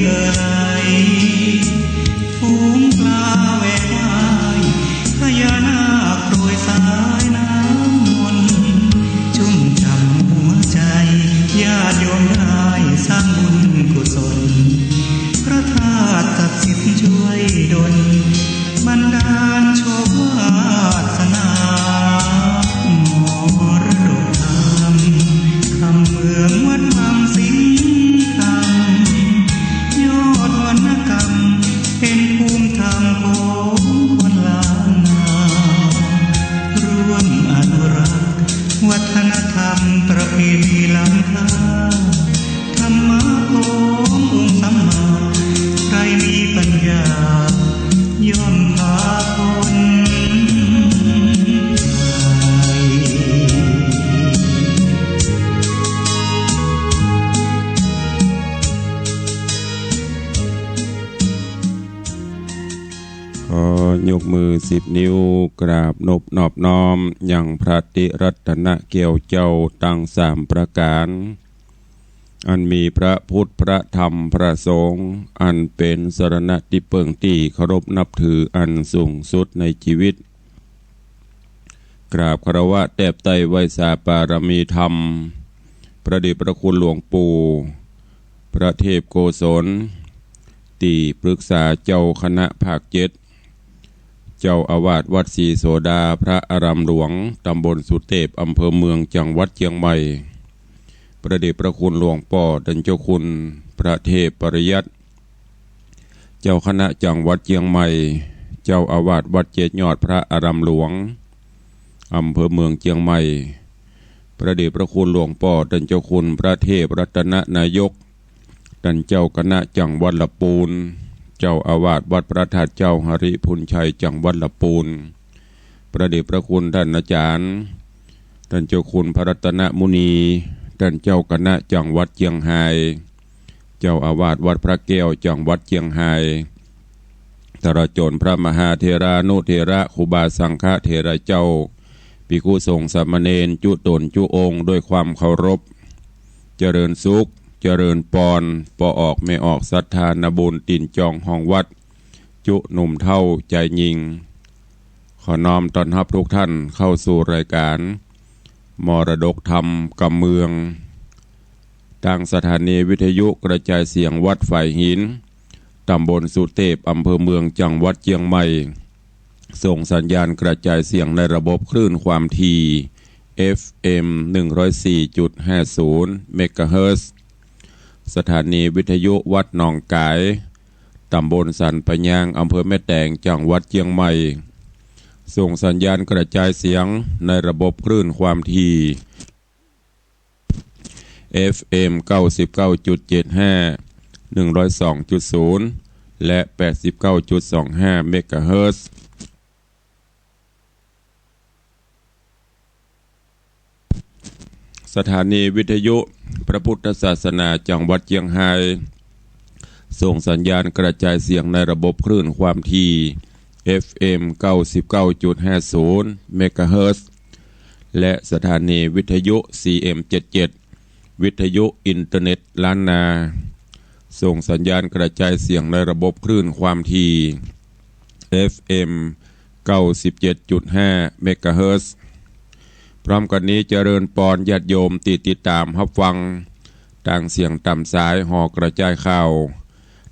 เอ่ยฝูงปลาแหวกว่ายพญานาคโปรยสายน้ำมนต์ชุ่มฉ่ำหัวใจญาติโยมได้สร้างบุญกุศลพระธาตุศักดิ์สิทธิ์ช่วยดลบันดาลโชควาสนามรดกธรรมคำเมืองวัดวังสิงห์คำยอดวรรณกรรมเป็นภูมิธรรมของคนล้านนาร่วมอนุรักษ์วัฒนธรรมประเพณีล้ำค่าธรรมะขององค์สัมมาใครมีปัญญาย่อมพาคนขอยกมือ10 นิ้วกราบนอบน้อมอย่างพระติรัตนเกี่ยวเจ้าตั้ง3 ประการอันมีพระพุทธพระธรรมพระสงฆ์อันเป็นสรณะที่เปิ่งที่เคารพนับถืออันสูงสุดในชีวิตกราบคารวะแทบไตรไวสาปารมีธรรมพระเดชพระคุณหลวงปู่พระเทพโกศลที่ปรึกษาเจ้าคณะภาค7เจ้าอาวาสวัดศรีโสดาพระอารามหลวงตำบลสุเทพอำเภอเมืองจังหวัดเชียงใหม่พระเดชพระคุณหลวงพ่อดัญเจ้าคุณพระเทพปริยัติเจ้าคณะจังหวัดเชียงใหม่เจ้าอาวาสวัดเจดยอดพระอารามหลวงอำเภอเมืองเชียงใหม่พระเดชพระคุณหลวงพ่อดัญเจ้าคุณพระเทพรัตนนายกดัญเจ้าคณะจังหวัดลำพูนเจ้าอาวาสวัดพระธาตุเจ้าหริพุนชัยจังหวัดลำพูนพระเดชพระคุณท่านอาจารย์ท่านเจ้าคุณพระรัตนมุนีท่านเจ้าคณะจังหวัดเชียงรายเจ้าอาวาสวัดพระแก้วจังหวัดเชียงรายตระจนพระมหาเถรานุเถระครูบาสังฆเถระเจ้าภิกขุสงฆ์สามเณรจุตนจุองค์ด้วยความเคารพเจริญสุขเจริญปอนปออกไม่ออกศรัทธานบุญตินจองห้องวัดจุหนุ่มเท่าใจยิงขอน้อมต้อนรับทุกท่านเข้าสู่รายการมรดกธรรมกำเมืองทางสถานีวิทยุกระจายเสียงวัดฝ่ายหินตำบลสุเทพอำเภอเมืองจังหวัดเชียงใหม่ส่งสัญญาณกระจายเสียงในระบบคลื่นความถี่ FM 104.50 เมกะเฮิรตซ์สถานีวิทยุวัดหนองกายตำบลสันปะยางอำเภอแม่แตงจังหวัดเชียงใหม่ส่งสัญญาณกระจายเสียงในระบบคลื่นความถี่ FM 99.75 102.0 และ 89.25 เมกะเฮิรตซ์สถานีวิทยุพระพุทธศาสนาจังหวัดเชียงรายส่งสัญญาณกระจายเสียงในระบบคลื่นความถี่ FM 99.50 เมกะเฮิรตซ์และสถานีวิทยุ CM 77วิทยุอินเทอร์เน็ตล้านนาส่งสัญญาณกระจายเสียงในระบบคลื่นความถี่ FM 97.5 เมกะเฮิรตซ์พร้อมกันนี้เจริญปอนญาติโยมติดตามรับฟังทางเสียงตามสายหอกระจายข่าว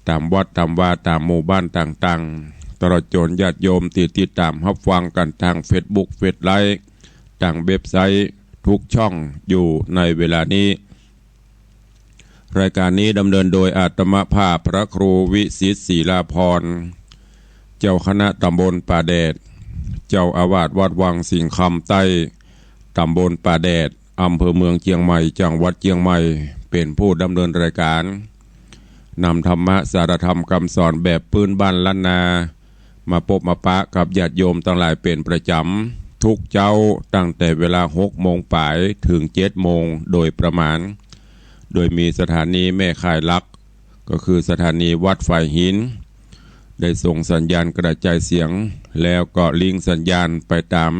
ตามวัดตามวาตามหมู่บ้านต่างๆตลอดจนญาติโยมติดตามรับฟังกันทาง Facebook เฟซไลฟ์ทางเว็บไซต์ทุกช่องอยู่ในเวลานี้รายการนี้ดำเนินโดยอาตมาภาพพระครูวิสิตศรีลาภรณ์เจ้าคณะตำบลป่าแดดเจ้าอาวาสวัดวังสิงห์คำใต้ตำบลป่าแดดอำเภอเมืองเชียงใหม่จังหวัดเชียงใหม่เป็นผู้ดำเนินรายการนำธรรมะสารธรรมคำสอนแบบพื้นบ้านล้านนามาพบมาปะกับญาติโยมทั้งหลายเป็นประจำทุกเจ้าตั้งแต่เวลา 6 โมงป่ายถึง 7 โมงโดยประมาณโดยมีสถานีแม่ข่ายลักก็คือสถานีวัดฝ่ายหินได้ส่งสัญญาณกระจายเสียงแล้วก็ลิงก์สัญญาณไปตาม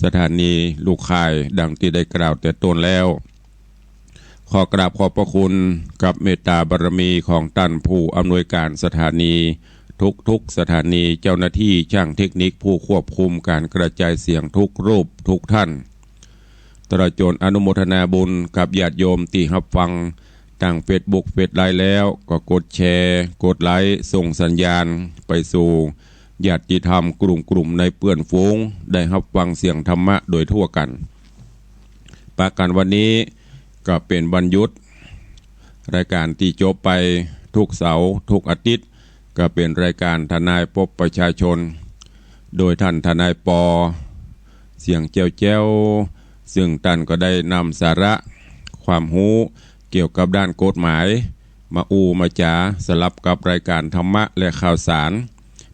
สถานีลูกข่ายดังที่ได้กล่าวแต่ต้นแล้ว ขอกราบขอบพระคุณกับเมตตาบารมีของท่านผู้อำนวยการสถานีทุกสถานีเจ้าหน้าที่ช่างเทคนิคผู้ควบคุมการกระจายเสียงทุกรูปทุกท่านตลอดจนอนุโมทนาบุญกับญาติโยมที่รับฟังทางเฟซบุ๊กเฟซไลน์แล้วก็กดแชร์กดไลค์ส่งสัญญาณไปสู่ญาติธรรมกลุ่มในเปื้อนฝูงได้รับฟังเสียงธรรมะโดยทั่วกันประการวันนี้ก็เป็นวันหยุดรายการที่จบไปทุกเสาร์ทุกอาทิตย์ก็เป็นรายการทนายพบประชาชนโดยท่านทนายปอเสียงเจ้าซึ่งท่านก็ได้นำสาระความรู้เกี่ยวกับด้านกฎหมายมาจาสลับกับรายการธรรมะและข่าวสาร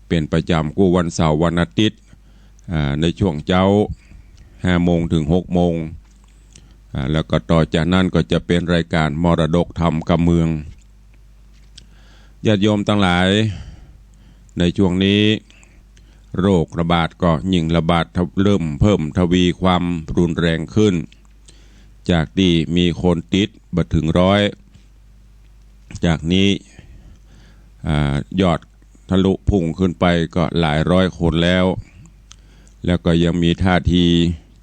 เป็นประจำกู้วันเสาร์วันอาทิตย์ในช่วงเช้า5 โมงถึง 6 โมงแล้วก็ต่อจากนั้นก็จะเป็นรายการมรดกธรรมกับเมืองญาติโยมทั้งหลายในช่วงนี้โรคระบาดก็ยิ่งระบาดเริ่มเพิ่มทวีความรุนแรงขึ้นจากที่มีคนติดบัดถึง100จากนี้ยอดทะลุพุ่งขึ้นไปก็หลายร้อยคนแล้วก็ยังมีท่าที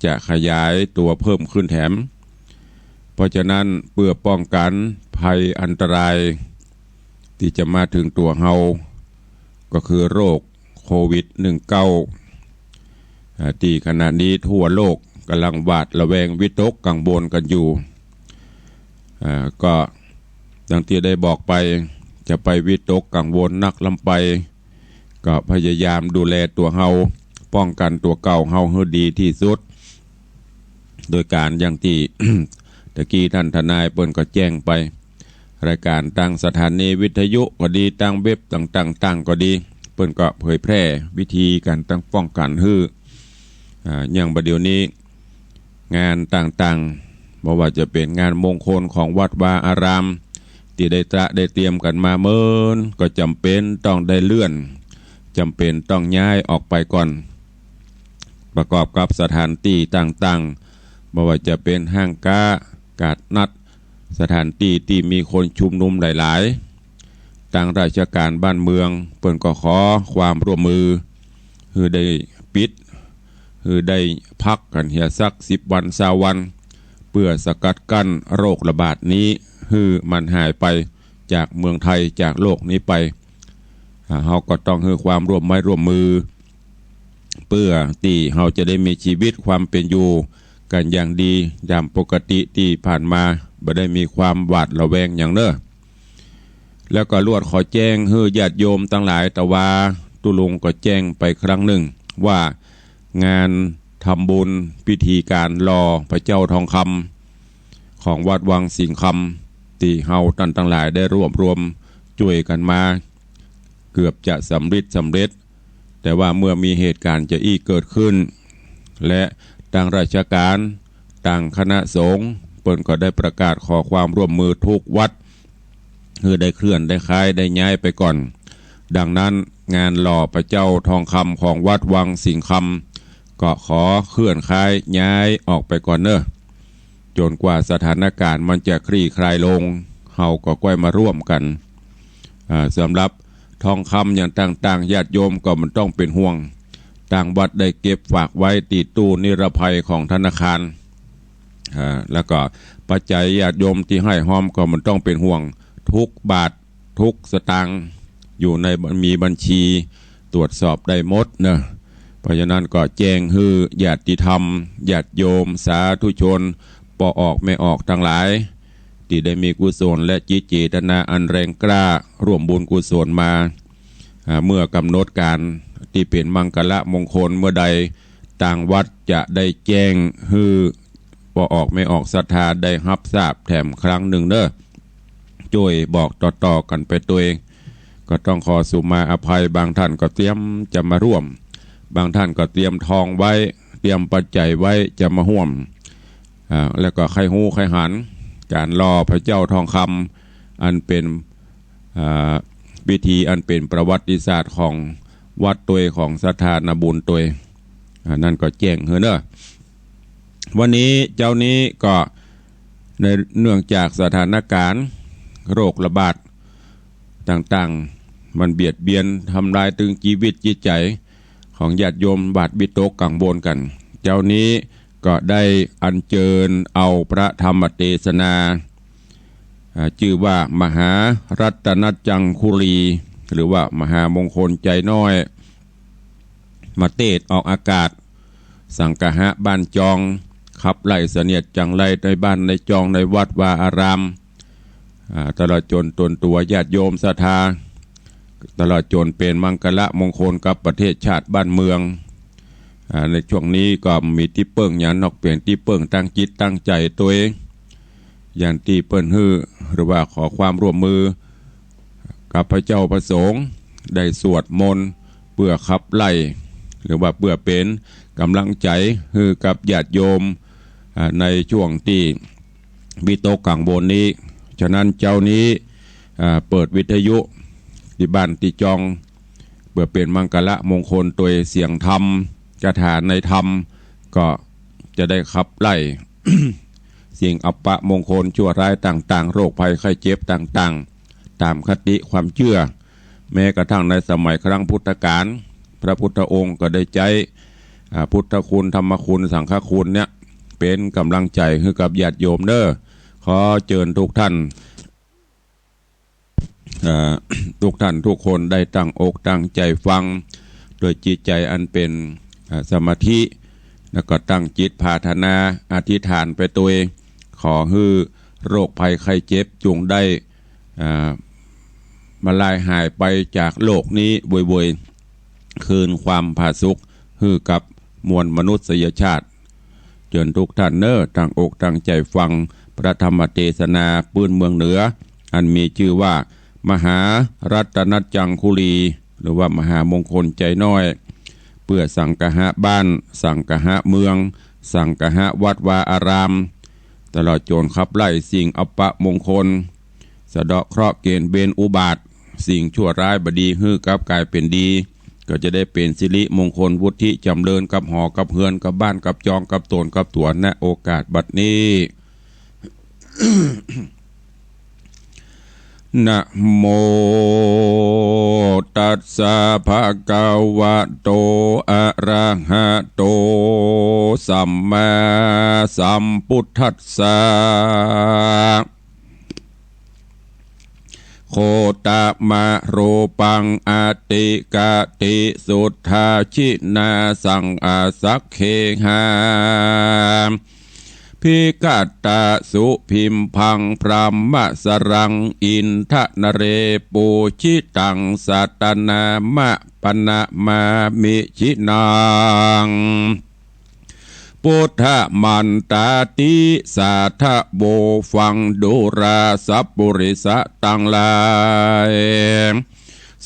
จะขยายตัวเพิ่มขึ้นแถมเพราะฉะนั้นเพื่อป้องกันภัยอันตรายที่จะมาถึงตัวเฮาก็คือโรคโควิด-19ที่ขณะนี้ทั่วโลกกำลังหวาดระแวงวิตกกังวลกันอยู่ก็ดังที่ได้บอกไปจะไปวิตกกังวลนักลำไปก็พยายามดูแลตัวเฮาป้องกันตัวเก่าเฮาให้ดีที่สุดโดยการอย่างที่ ตะกี้ท่านทนายเปิ้นก็แจ้งไปรายการตั้งสถานีวิทยุก็ดีตั้งเว็บต่างๆก็ดีเปิ้นก็เผยแพร่วิธีการตั้งป้องกันอย่างบัดเดี๋ยวนี้งานต่างๆบ่ว่าจะเป็นงานมงคลของวัดวาอารามที่ได้เตรียมกันมาเมินก็จำเป็นต้องได้เลื่อนจำเป็นต้องย้ายออกไปก่อนประกอบกับสถานที่ต่างๆบ่ว่าจะเป็นห้างค้ากาดนัดสถานที่ที่มีคนชุมนุมหลายๆทางราชการบ้านเมืองเปิ้นก็ขอความร่วมมือคือได้ปิดคือได้พักกันเหียสัก10 วัน20 วันเพื่อสกัดกั้นโรคระบาดนี้คือมันหายไปจากเมืองไทยจากโลกนี้ไปเฮาก็ต้องให้ความร่วมมือเพื่อที่เฮาจะได้มีชีวิตความเป็นอยู่กันอย่างดีตามปกติที่ผ่านมาบ่ได้มีความหวาดระแวงอย่างเน้อแล้วก็ลวดขอแจ้งให้ญาติโยมทั้งหลายแต่ว่าตุลุงก็แจ้งไปครั้งหนึ่งว่างานทำบุญพิธีการรอพระเจ้าทองคำของวัดวังสิงห์คำที่เฮาท่านทั้งหลายได้รวมช่วยกันมาเกือบจะสำเร็จแต่ว่าเมื่อมีเหตุการณ์จะเกิดขึ้นและทางราชการทางคณะสงฆ์เปิ้นก็ได้ประกาศขอความร่วมมือทุกวัดคือได้เคลื่อนได้คายได้ย้ายไปก่อนดังนั้นงานหล่อพระเจ้าทองคำของวัดวังสิงห์คำก็ขอเคลื่อนคายย้ายออกไปก่อนเนอะจนกว่าสถานการณ์มันจะคลี่คลายลงเฮาก็ค่อยมาร่วมกันสำหรับทองคำอย่างต่างๆญาติโยมก็มันต้องเป็นห่วงต่างวัดได้เก็บฝากไว้ติดตู้นิรภัยของธนาคารแล้วก็ปัจจัยญาติโยมที่ให้ห้อมก็มันต้องเป็นห่วงทุกบาททุกสตางค์อยู่ในมีบัญชีตรวจสอบได้หมดเนอะเพราะฉะนั้นก็แจ้งให้ญาติธรรมญาติโยมสาธุชนปออกไม่ออกทั้งหลายที่ได้มีกุศลและจิตเจตนาอันแรงกล้าร่วมบุญกุศลมาเมื่อกำหนดการที่เป็นมังคละมงคลเมื่อใดต่างวัดจะได้แจ้งให้ปออกไม่ออกศรัทธาได้รับทราบแถมครั้งหนึ่งเนอะช่วยบอกต่อกันไปตัวเองก็ต้องขอสุมาอภัยบางท่านก็เตรียมจะมาร่วมบางท่านก็เตรียมทองไว้เตรียมปัจจัยไว้จะมาร่วมแล้วก็ใครหูใครหันการรอพระเจ้าทองคำอันเป็นพิธีอันเป็นประวัติศาสตร์ของวัดตัวของสถานบุญตัวนั่นก็แจ้งเนอะวันนี้เจ้านี้ก็ ในเนื่องจากสถานการณ์โรคระบาดต่างๆมันเบียดเบียนทำลายตึงชีวิตจิตใจของญาติโยมบาดบิโตกกังวลกันเจ้านี้ก็ได้อัญเชิญเอาพระธรรมเทศนาชื่อว่ามหารัตนจังคุรีหรือว่ามหามงคลใจน้อยมาเทศออกอากาศสังกหะบ้านจองขับไล่เสนียดจังไรในบ้านในจองในวัดวาอารามตลอดจนตนตัวญาติโยมศรัทธาตลอดจนเป็นมังคละมงคลกับประเทศชาติบ้านเมืองในช่วงนี้ก็มีที่เปิ้งยันนอกเปลี่ยนที่เปิ้งตั้งจิตตั้งใจตัวเองอย่างที่เปิ้นฮือหรือว่าขอความร่วมมือกับพระเจ้าประสงค์ได้สวดมนต์เพื่อขับไล่หรือว่าเพื่อเป็นกำลังใจฮือกับญาติโยมในช่วงที่วิตกกังวลนี้ฉะนั้นเจ้านี้เปิดวิทยุที่บ้านที่จองเพื่อเป็นมังคละมงคลตัวเสียงธรรมกระถาในธรรมก็จะได้ขับไล่ สิ่งอัปปะมงคลชั่วร้ายต่างๆโรคภัยไข้เจ็บต่างๆตามคติความเชื่อแม้กระทั่งในสมัยครั้งพุทธกาลพระพุทธองค์ก็ได้ใจพุทธคุณธรรมคุณสังฆคุณเนี่ยเป็นกำลังใจให้กับญาติโยมเด้อขอเชิญทุกท่านทุกท่านทุกคนได้ตั้งอกตั้งใจฟังโดยจิตใจอันเป็นสมาธิแล้วก็ตั้งจิตภาวนาอธิษฐานไปตัวเองขอให้โรคภัยไข้เจ็บจงได้มาลายหายไปจากโลกนี้บ่อยๆคืนความผาสุกให้กับมวลมนุษยชาติเชิญทุกท่านเน้อตั้งอกตั้งใจฟังพระธรรมเทศนาปืนเมืองเหนืออันมีชื่อว่ามหารัตนจังคุรีหรือว่ามหามงคลใจน้อยเพื่อสังกหะบ้านสังกหะเมืองสังกหะวัดวาอารามตลอดจนขับไล่สิ่งอัปปะมงคลสะเดาะเคราะห์เกณฑ์เบนอุบาทสิ่งชั่วร้ายบดีฮื้อกับกลายเป็นดีก็จะได้เป็นสิริมงคลวุฒิจำเริญกับหอกับเฮือนกับบ้านกับจองกับตนกับตัวณโอกาสบัดนี้ นะโมตัสสะภะคะวะโตอะระหะโตสัมมาสัมพุทธัสสะโคตมะโรปังอติกะติสุทธาชินาสังอาสักเคหาพิกัตตะสุพิมพังพรหมสรังอินทนเรปูชิตังสัตนามะปนะมามิชินังพุทธมันตาติสาทะโบฟังดุราสัพปุริสะตังลาย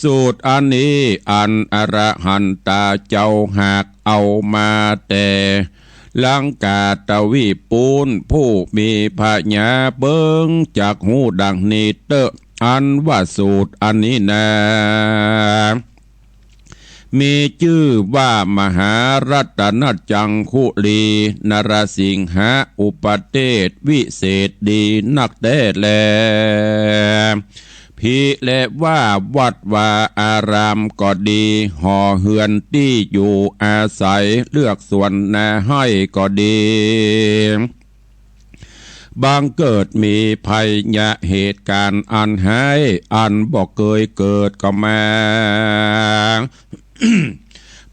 สูตรอันนี้อันอรหันตาเจ้าหากเอามาแต่ลังกาตวิปูนผู้มีพญาเบิงจากหูดังนี้เตออันว่าสูตรอันนี้นะมีชื่อว่ามหารัตนจังคุลีนรสิงหะอุปเทศวิเศษดีนักแท้แลพิและว่าวัดวาอารามก็ดีห่อเฮือนที่อยู่อาศัยเลือกส่วนนาให้ก็ดีบางเกิดมีภัยยะเหตุการณ์อันให้อันบอกเคยเกิดก็มา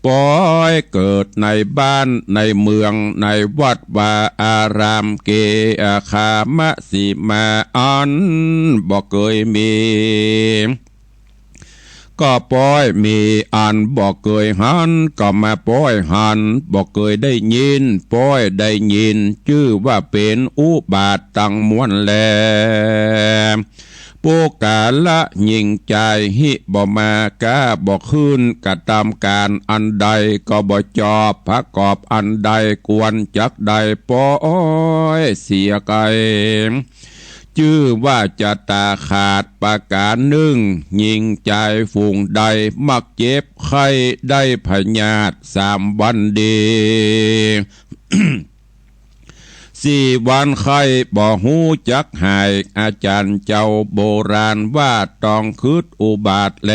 ปล่อยเกิดในบ้านในเมืองในวัดวาอารามเกอาคามะสีมาอันบอกเคยมีก็ปล่อยมีอันบอกเคยหันก็มาปล่อยหันบอกเคยได้ยินปล่อยได้ยินชื่อว่าเป็นอุบาทตั้งมวลแลปูกาละยิ่งใจหิบ่มากาบ่ขึ้นกระทำการอันใดก็บ่จอบประกอบอันใดกวนจักใดปล่อยเสียไกชื่อว่าจะตาขาดประการหนึ่งยิ่งใจฝูงใดมักเจ็บไข้ได้พยาธิ3 วันดี 4 วันไข้บ่หูจักหายอาจารย์เจ้าโบราณว่าต้องคืดอุบาทแล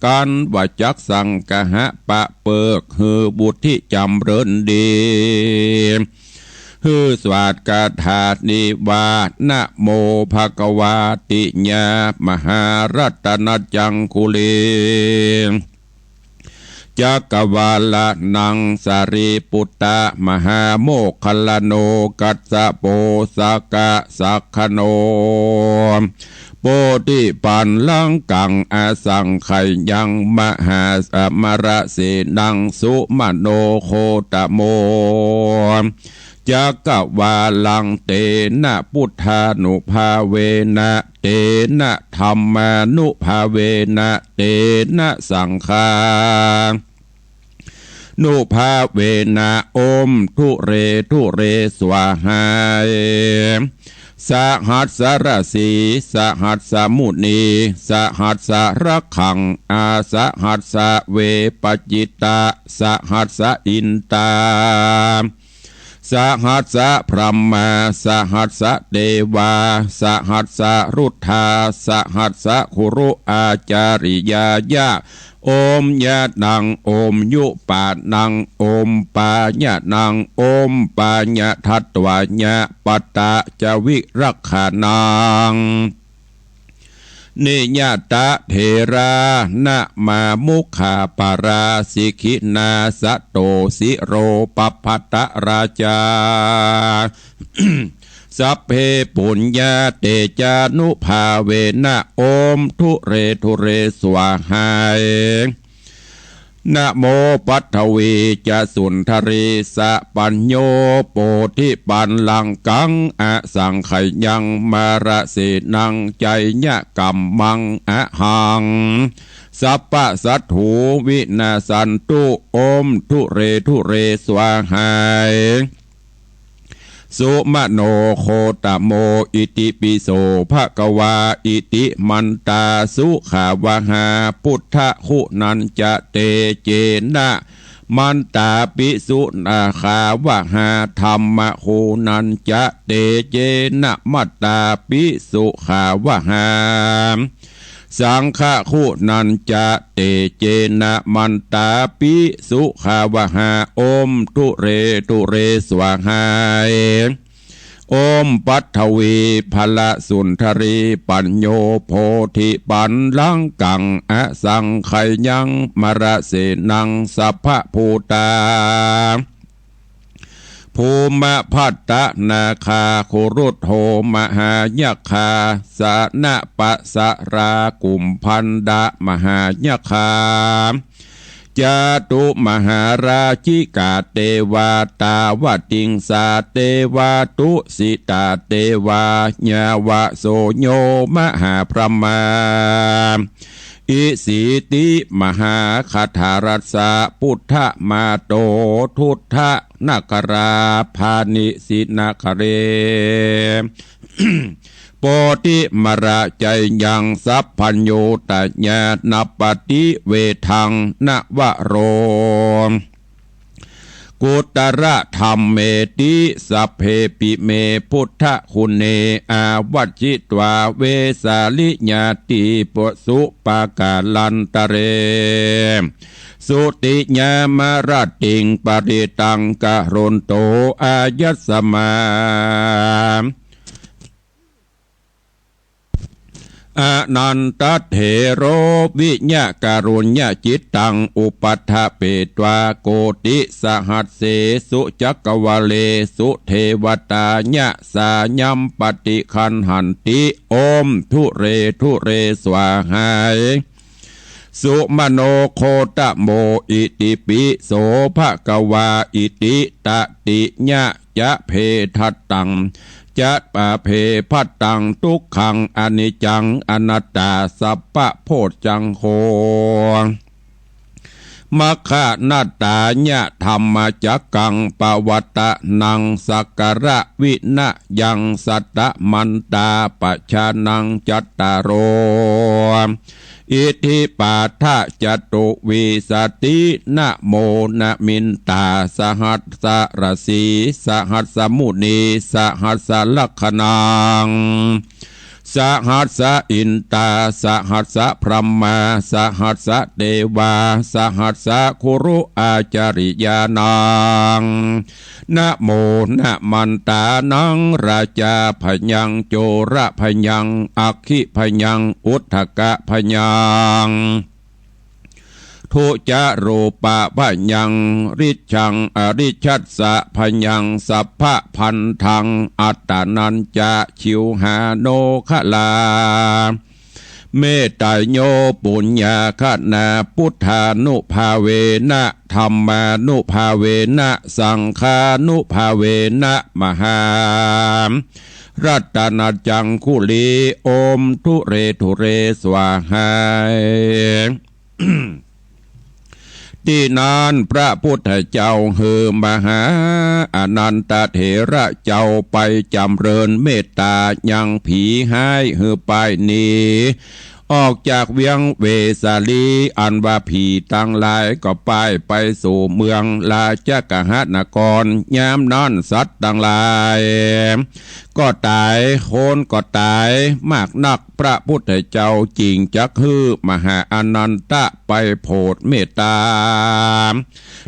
กันว่าจักสังกะหะปะเปิกฮือบุตรที่จำเริญดีฮือสวัสดกาถานิวานะโมภะคะวาติญามหารัตนจังคุลีจักวาลนังสารีปุตตะมหาโมคคัลลโนกัสสะโปสกะสักขโนโปติปันลังกังอาสังไขยังมหาสมระเสนังสุมโนโคตโมจักวาลังเตนะพุทธานุภาเวนะเตนะธรรมานุภาเวนะเตนะสังฆานุภาเวนะอมทุเรสวาหายสหัสสรสีสหัสสมุนีสหัสสระขังอาสหัสสเวปจิตาสหัสสอินตาสหัสสะพรหมาสหัสสะเทวาสหัสสะรุทธาสหัสสะคุรุอาจาริยายะโอมยะนังโอมยุปานังโอมปาญะนังโอมปาญะทัตวาญะปัตตะจวิรักขานังนิยตะเทรานะมามุขาปาราสิกินาสะโตสิโรปภัตตราชา สัพเพปุญญาเตจานุภาเวนะโอมทุเรสวาหายนะโมปัทวีจะสุนทรีสะปัญโยโปธิปันลังกังอะสังไขยังมาระเสนังใจยะกัมมังอะหังสัพพะสัตถูวินาสันตุโอมทุเรสวาหายสุมโนโคตโมอิติปิโสภะกวาอิติมันตาสุขาวหาพุทธคุณัญจะเตเจนะมันตาปิสุนาคาวหาธรรมคุณัญจะเตเจนะมัตตาปิสุขาวหาสังฆคุณัญจะเตเจนะมันตาปิสุขาวหาโอมทุเรสวาหายโอมปัทวีพละสุนทรีปัญโยโพธิปันลังกังอสังไขยังมระเสนังสัพพภูตาภูมะพัตตนาคาโครุโธมหายคาสนะปะสะรากุมพันดะมหายคาจาตุมหาราชิกาเตวาตาวติงสาเตวาตุสิตาเตวาญาวะโสโยมหาพรหมาอิสิติมหาคาถารัสสะพุทธมาโตทุทธนาคราพานิสินาคเร โปติมระใจยังสัพพัญโยตญาณปฏิเวทังนวโรกุตระธรรมเมติสัพเพปิเมพุทธคุณเนอาวัชิตวาเวสาลิญาติปสุปากาลันตเรสุติญามรติงปริตังกะโรนโตอายัสสมาอนันตเถโรวิญญาการุญญาจิตตังอุปัฏฐเปตวาโกติสหัสเสสุจักวาเลสุเทวตาญะสายัมปฏิคันหันติโอมทุเรสวาหายสุมโนโคตโมอิติปิโสภะกวาอิติตติญะจะเพทัตตังจัตปะเพพัตตังทุกขังอนิจจังอนัตตาสัพพะโพจังโฆมัคคะนาตาญะธรรมจักกังปวัตตะนังสักการะวินะยังสัตตมันตาปชานังจัตตารโร อิทธิปาทะจตุวิสตินะโมนะมินตาสหัสสรสีสหัสสมุนีสหัสสลักขณังสหัสสะอินตาสหัสสะพรหมาสหัสสะเทวาสหัสสะคุรุอาจาริยานังนะโมนะมันตานังราชาพยังโจระพยังอัคคิพยังอุทธกะพยังทุจารูปะพยังริชังอริชัสสะพยังสัพพะพันธังอัตตานัญจะชิวหาโนขลาเมตตาโยปุญญาคนาพุทธานุภาเวนะธรรมานุภาเวนะสังฆานุภาเวนะมหารัตนาจังคุลีโอมทุเรทุเรสวาหาย ที่นั้นพระพุทธเจ้าเฮือมหาอนันตเถระเจ้าไปจำเริญเมตตายังผีหายเฮือไปนี้ออกจากเวียงเวสาลีอันว่าผีตั้งหลายก็ไปสู่เมืองราชกหนครยามนั้นสัตว์ตั้งหลายก็ตายโคนก็ตายมากนักพระพุทธเจ้าจริงจักฮือมหาอนันตะไปโพดเมตตา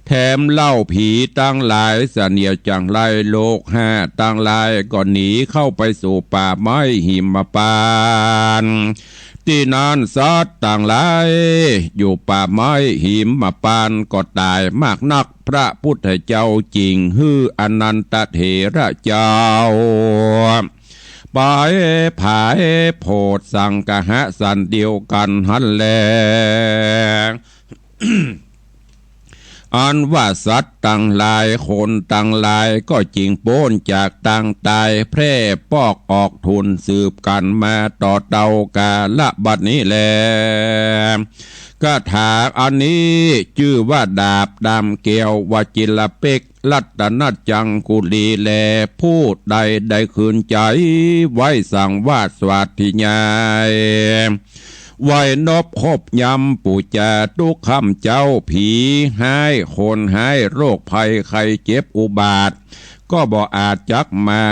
แถมเล่าผีตั้งหลายเสนียจังไรโลกห้าตั้งหลายก็หนีเข้าไปสู่ป่าไม้หิมพานต์ที่นานสัตว์ต่างหลายอยู่ป่าไม้หิมพานต์ก็ตายมากนักพระพุทธเจ้าจริงฮืออนันตเถระเจ้าไปผายโพดสังกะหะสันเดียวกันหันแล อันว่าสัตว์ต่างหลายคนต่างหลายก็จริงโป้นจากต่างตายแพร่ปอกออกทุนสืบกันมาต่อเตากาละบัดนี้แลคาถาอันนี้ชื่อว่าดาบดำเกลียววจิลเป็กรัตนจังกุลีแลผู้ใดได้คืนใจไว้สั่งวาดสวัสดิญาไว้นบคบยำปู่จาทุกคำเจ้าผีหายคนหายโรคภัยไข้เจ็บอุบาทก็บ่อาจจักมา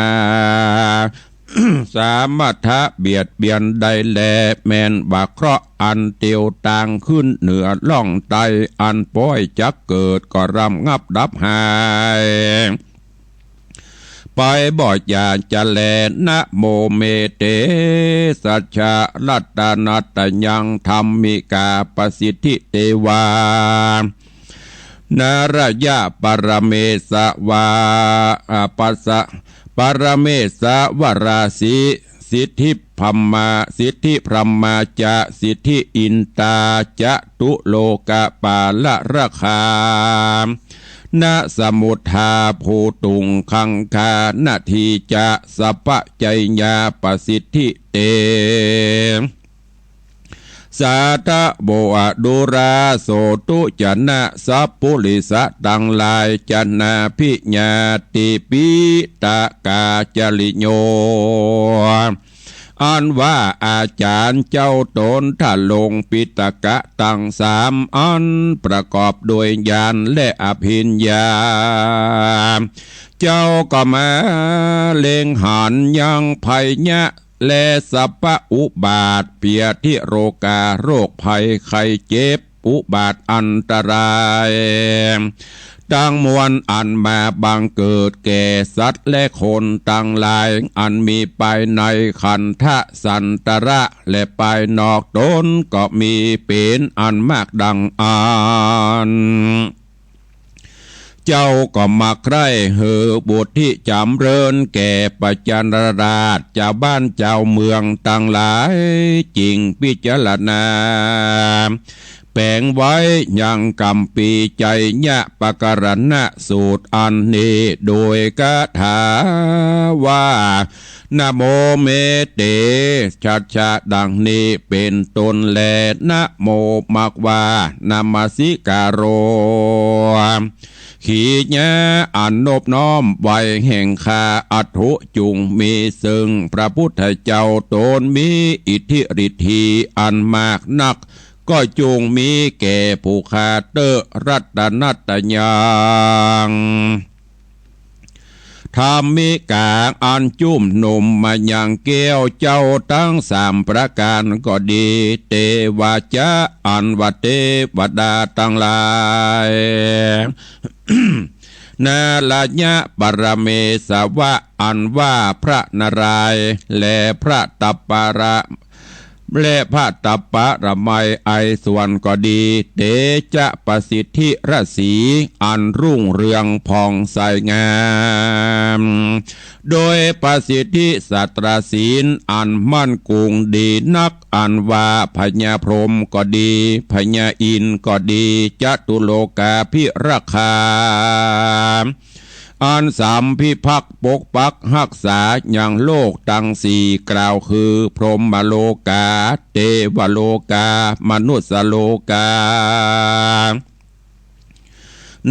สามารถเบียดเบียนใดแลแมนบาเคราะห์อันเตียวต่างขึ้นเหนือล่องไตอันป้อยจักเกิดก็รำงับดับหายไปบ่อยอย่าจะแลนะโมเมเตสัจจารัตนัตยังธรรมิกาปสิทธิเตวานารยะปรเมสวาปัสสะปรเมสวราสีสิทธิพรหมาสิทธิพรหมาจะสิทธิอินตาจะตุโลกะปาละราคาณสมุทธาภูตุงคังคานาทีจะสัพพะใจญาปสิทธิเตสาธะโบอะดุราโสตุจนะสัพพุลิสะตังลายจนะพิญาติปิตากาจลิโยอันว่าอาจารย์เจ้าตนถ้าลงปิตกะตั้งสามอันประกอบโดยญาณและอภิญญาเจ้าก็มาเล็งหันยังภัยญะและสัพพะอุบาทเปียที่โรกาโรคภัยไข้เจ็บอุบาทอันตรายตั้งมวลอันมาบังเกิดแก่สัตว์และคนต่างหลายอันมีไปในขันธสันตระและไปนอกตนก็มีเป็นอันมากดังอันเจ้าก็มาใคร่เหอบุตรที่จำเริญแก่ปัจจารราชเจ้าบ้านเจ้าเมืองต่างหลายจริงพิจารณา แปลงไว้ยังกำปีใจญะปะกรณะสูตรอันนี้โดยคาถาว่านะโมเมเตชัดชะดังนี้เป็นต้นแลนะโมมักว่านามาสิกาโรขีญะอันนบน้อมไว้แห่งคาอัตุจุงมีซึ่งพระพุทธเจ้าตนมีอิทธิฤทธิอันมากนักก็จงมีแก่ผู้คาเตอรัตนัตยังธรรมิกาอันจุ่มหนุ่มมายังแก้วเจ้าทั้ง3ประการก็ดีเทวาจะอันวัเทวดาทั้งหลายนาลญะปรเมสวะอันว่าพระนารายณ์และพระตัปปาระและพระตัปปะระไมไอส่วนก็ดีเตจะประสิทธิรศีอันรุ่งเรืองผ่องใสงามโดยประสิทธิสัตรศีลอันมั่นคงดีนักอันว่าพญาพรหมก็ดีพญาอินทร์ก็ดีจตุโลกาภิราคาอันสามพิพักปกปักรักษาอย่างโลกตั้งสี่กล่าวคือพรหมโลกาเทวโลกามนุษยโลกา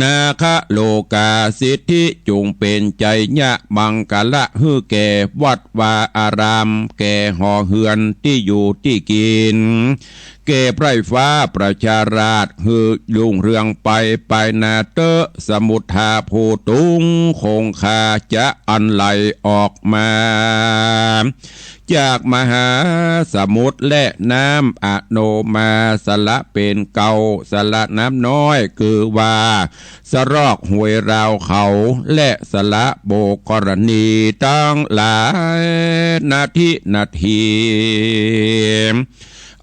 นาคโลกาสิทธิจงเป็นใจญะมังกละฮือแก่วัดวาอารามแก่หอเฮือนที่อยู่ที่กินแก่ไพรฟ้าประชาราชฮือลุงเรืองไปนาเตอสมุทธาภูตุงคงคาจะอันไหลออกมาจากมหาสมุทรและน้ำอโนมาสละเป็นเก่าสละน้ำน้อยคือว่าสรอกห้วยราวเขาและสละโบกรณีตั้งหลายนาที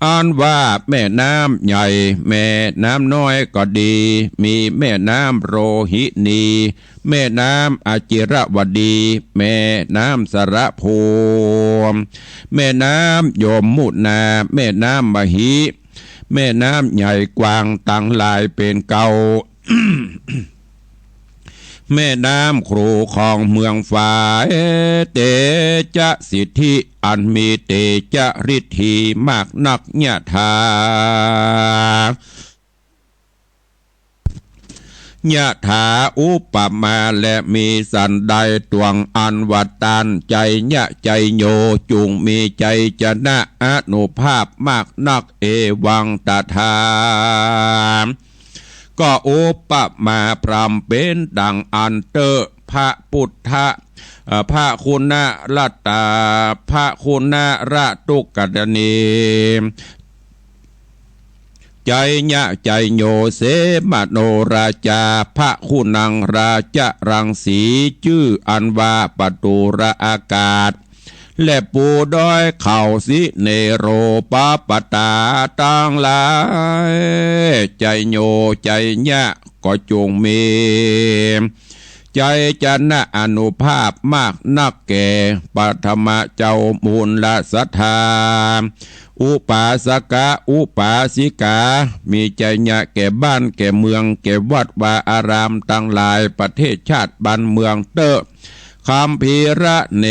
อันว่าแม่น้ำใหญ่แม่น้ำน้อยก็ดีมีแม่น้ำโรหินีแม่น้ำอจิรวดีแม่น้ำสระภูมิแม่น้ำโยมมุนาแม่น้ำมหิแม่น้ำใหญ่กว้างตั้งหลายเป็นเก่า แม่น้ำครูของเมืองฝ่ายเตจะสิทธิอันมีเตจะฤทธิมากนักญาธายะถาอุปมาและมีสันใดตวงอันวัตตันใจยะใจโยจุงมีใจจะนะอนุภาพมากนักเอวังตถาก็อุปมาพรำเป็นดังอันเตอพระพุทธพระคุณรัตตาพระคุณระตุกกดณีใจญะใจโยเสมโนราชาพระคุณังราชรังสีชื่ออันว่าปตุระอากาศและปูด้อยเข่าสิเนโรปาปตาตั้งหลายใจโยใจญะก็จงมีใจจันนะอนุภาพมากนักแก่ปัทมะเจ้ามูลละสัทธาอุปาสกะอุปาสิกามีใจญะแก่บ้านแก่เมืองแก่วัดวาอารามตั้งหลายประเทศชาติบ้านเมืองเตอคำพีระเน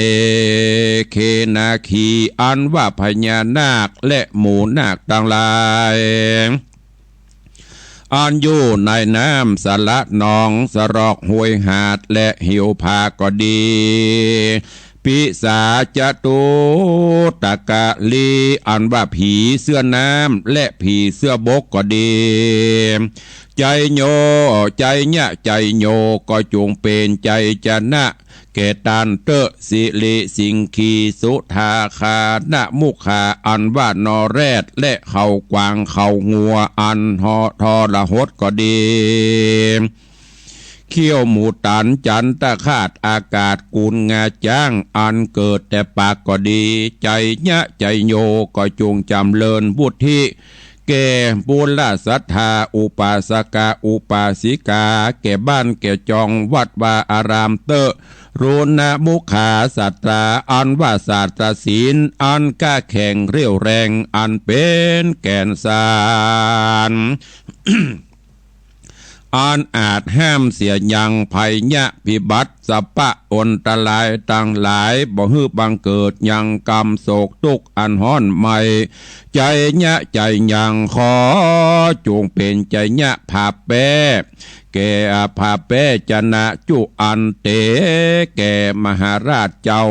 เคนาคีอันว่าพญานาคและหมู่นาคต่างหลายอันอยู่ในน้ำสละนองสรอกห้วยหาดและหิวผาก็ดีปิสาจตุตะกะลีอันว่าผีเสื้อน้ำและผีเสื้อบกก็ดีใจโยใจญะใจโยก็จงเป็นใจจะนะแก่ตันเตสิลิสิงคีสุธาคานะมุขาอันว่านอแรดและเขากวางเขางัวอันหอทอละหดก็ดีเขี้ยวหมูตันจันตะคาดอากาศกุลงาจ้างอันเกิดแต่ปากก็ดีใจญะใจโยก็จงจำเริญบุตรที่แก่บุญละศรัทธาอุปาสกาอุปาสิกาแก่บ้านแก่จองวัดวาอารามเตอรุณมุขาสัตตาอันว่าศาสตรศีลอันก้าแข่งเรี่ยวแรงอันเป็นแก่นสาร อันอาจห้ามเสียยังภัยยะพิบัติสปะอนตรายต่างหลายบ่ฮือบังเกิดยังกรรมโศกทุกข์อันห้อนใหม่ใจยะใจยังขอจงเป็นใจยะภาพแปแก่ภาพแปจนะจุอันเตแก่มหาราชเจ้า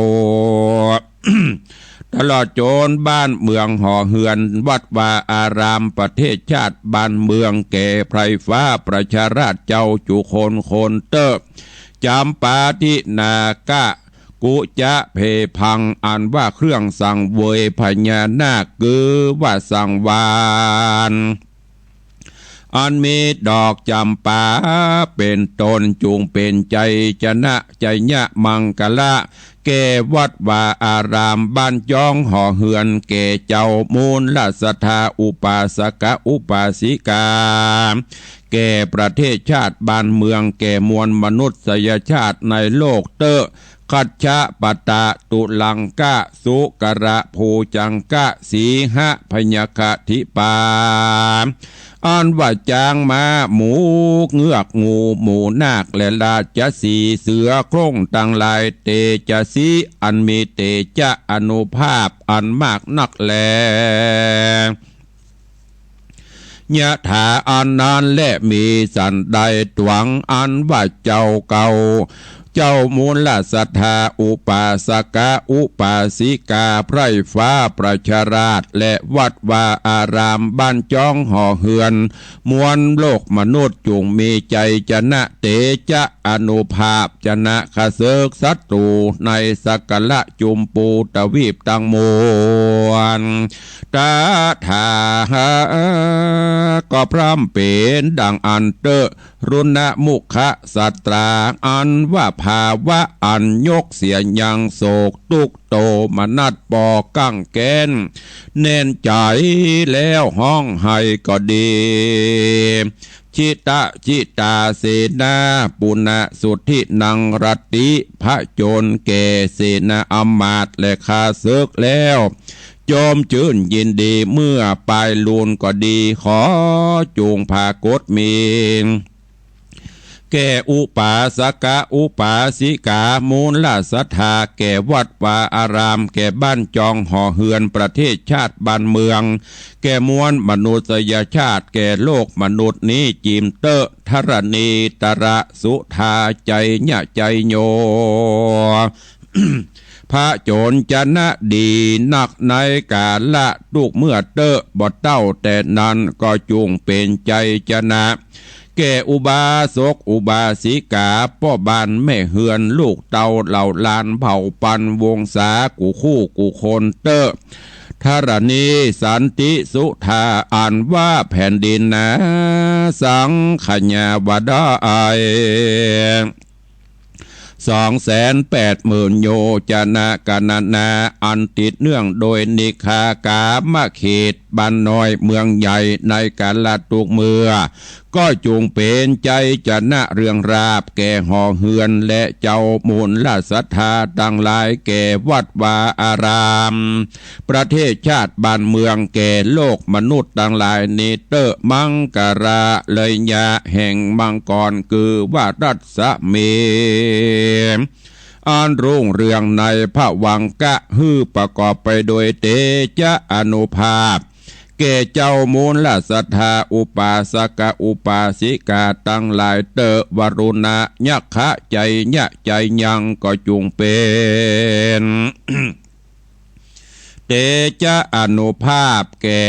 ตลอดจนบ้านเมืองห่อเหือนวัดวาอารามประเทศชาติบ้านเมืองแก่ไพรฟ้าประชาราชเจ้าจุคนเตอจำปาทินากะกุจะเพพังอันว่าเครื่องสังเวยพญานาคคือว่าสังวานอันมีดอกจำปาเป็นต้นจูงเป็นใจจนะใจยะมังกละแก่วัดวาอารามบ้านจ้องห่อเหือนแก่เจ้ามูลละศรัทธาอุปาสกะอุปาสิกาแก่ประเทศชาติบ้านเมืองแก่มวลมนุษยชาติในโลกเตอคัจฉะปตะตุลังกะสุกระภูจังกะสีหะพยคทิปาอันว่าจางมาหมูเงือกงูหมูนาคและราชสีเสือโคร่งต่างหลายเตจสีอันมีเตจะอนุภาพอันมากนักแลยะถาอันนั้นและมีสันใดตวงอันว่าเจ้าเก่าเจ้ามูลศรัทธาอุปาสกะอุปาสิกาไพร่ฟ้าประชาราชและวัดวาอารามบ้านจ้องห่อเหือนมวลโลกมนุษย์จงมีใจจนะเตจะอนุภาพจนะขะเสกศัตรูในสักละจุมปูตวีปตังมวลตาถาก็พร่ำเป็นดังอันเตอรุณมุขะสัตราอันว่าภาวะอันยกเสียยังโศกตุกโตมนัดปอกั้งแกนเน้นใจแล้วห้องให้ก็ดีชิตาเสนาปุณสุทธินังรัตติพระโจรแก่เสนาอมาตและคาเซึกแล้วโจมจื่นยินดีเมื่อปลายลูนก็ดีขอจูงพากฏมีแก่อุปาสกะอุปาสิกามูลละศรัทธาแก่วัดวาอารามแก่บ้านจองห่อเหือนประเทศชาติบ้านเมืองแก่มวลมนุษยชาติแก่โลกมนุษย์นี้จิมเตอธรณีตระสุธาใจญะใจโย พระโจรจะนะดีนักในกาละลูกเมื่อเตอบ่เต้าแต่นั้นก็จุงเป็นใจจะนะแก่อุบาสกอุบาสิกาพ่อบานแม่เฮือนลูกเต่าเหล่าลานเผ่าปันวงศากูคู่กูคนเตอธรณีสันติสุธาอ่านว่าแผ่นดินนะสังขญาวดาไอ280,000 โยจนะกนานาอันติดเนื่องโดยนิคากามเขตบ้านน้อยเมืองใหญ่ในกาลตุกเมือก็จงเป็นใจจนะเรื่องราบแก่ห่อเหือนและเจ้ามูลละศรัทธาต่างหลายแก่วัดวาอารามประเทศชาติบ้านเมืองแก่โลกมนุษย์ต่างหลายนิเตอมังกราเลยยะแห่งมังกรคือว่ารัศมีอันรุ่งเรืองในพระวังกะฮือประกอบไปโดยเตจะอนุภาพแก่เจ้ามูลละศรัทธาอุปาสกะอุปาสิกาตั้งหลายเตอวรุณะยักขะใจยะใจยังก็จุงเป็น เตจะอนุภาพแก่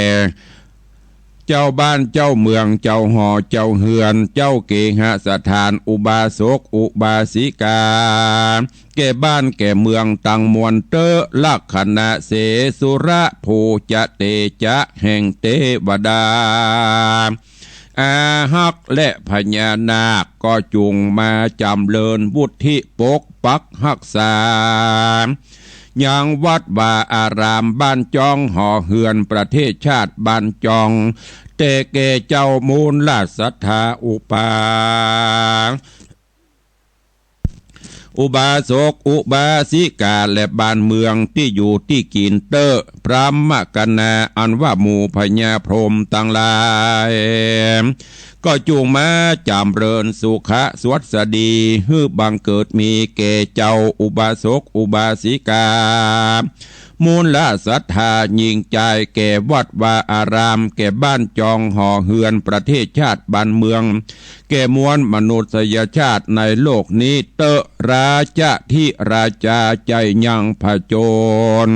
เจ้าบ้านเจ้าเมืองเจ้าหอเจ้าเฮือนเจ้าเกหสถานอุบาสกอุบาสิกาแก่บ้านแก่เมืองตังมวลเตอลักขณะเสสุระภูจะเตจะแห่งเทวดาอาหักและพญานาคก็จุงมาจำเริญวุฒิปกปักหักษายังวัดวาอารามบ้านจองห่อเหือนประเทศชาติบ้านจองเตเกเจ้ามูลลาศรัทธาอุปา อุบาสกอุบาสิกาและบ้านเมืองที่อยู่ที่กินเตอร์พระมกันนาอันว่าหมู่พญาพรหมต่างหลายก็จูงมาจำเริญสุขะสวัสดีฮือบังเกิดมีแก่เจ้าอุบาสกอุบาสิกามูลละศรัทธายิ่งใจแก่วัดวาอารามแก่บ้านจองห่อเฮือนประเทศชาติบ้านเมืองแก่มวลมนุษยชาติในโลกนี้เตอะราชาที่ราชาใจยังผจญ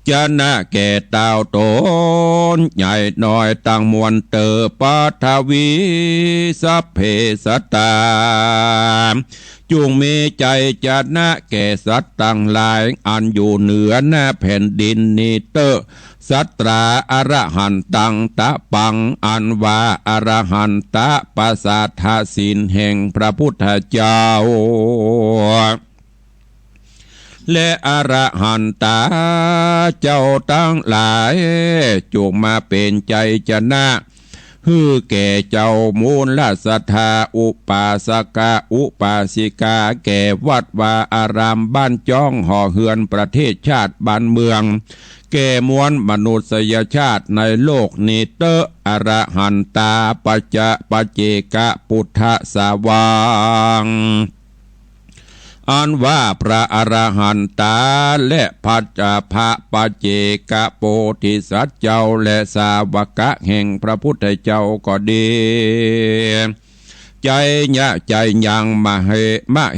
จะน่าแก่เต่าโตนใหญ่น้อยต่างมวลเตอปัทวีสัพเพสตาจุงมีใจจะน่าแก่สัตว์ต่างหลายอันอยู่เหนือหน้าแผ่นดินนี้เตอสัตราอรหันตังตะปังอันว่าอรหันตะปัสสัทธสินแห่งพระพุทธเจ้าและอรหันตาเจ้าตั้งหลายจงมาเป็นใจจะนะฮือแก่เจ้ามูลละศรัทธาอุปาสกาอุปาสิกาแก่วัดวาอารามบ้านจ้องห่อเฮือนประเทศชาติบ้านเมืองแก่มวลมนุษยชาติในโลกนี้เตออรหันตาปัจจะปัจเจกะพุทธสาวังอันว่าพระอรหันตาและปัจจภะปัจเจกะโพธิสัตว์เจ้าและสาวกะแห่งพระพุทธเจ้าก็ดีใจญะใจยังม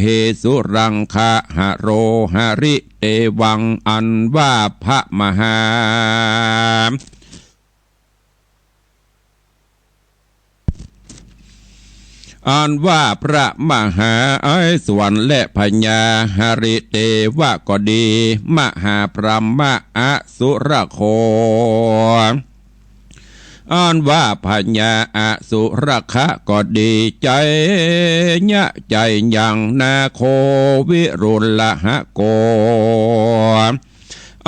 เหสุรังคะหะโรหะริเตวังอันว่าพระมหาอันว่าพระมหาไอสวรรค์และพญาหริเตวะก็ดีมหาพรหมอสุรโคอันว่าพญาอสุรคะก็ดีใจญะใจยังนาโควิรุลหะโก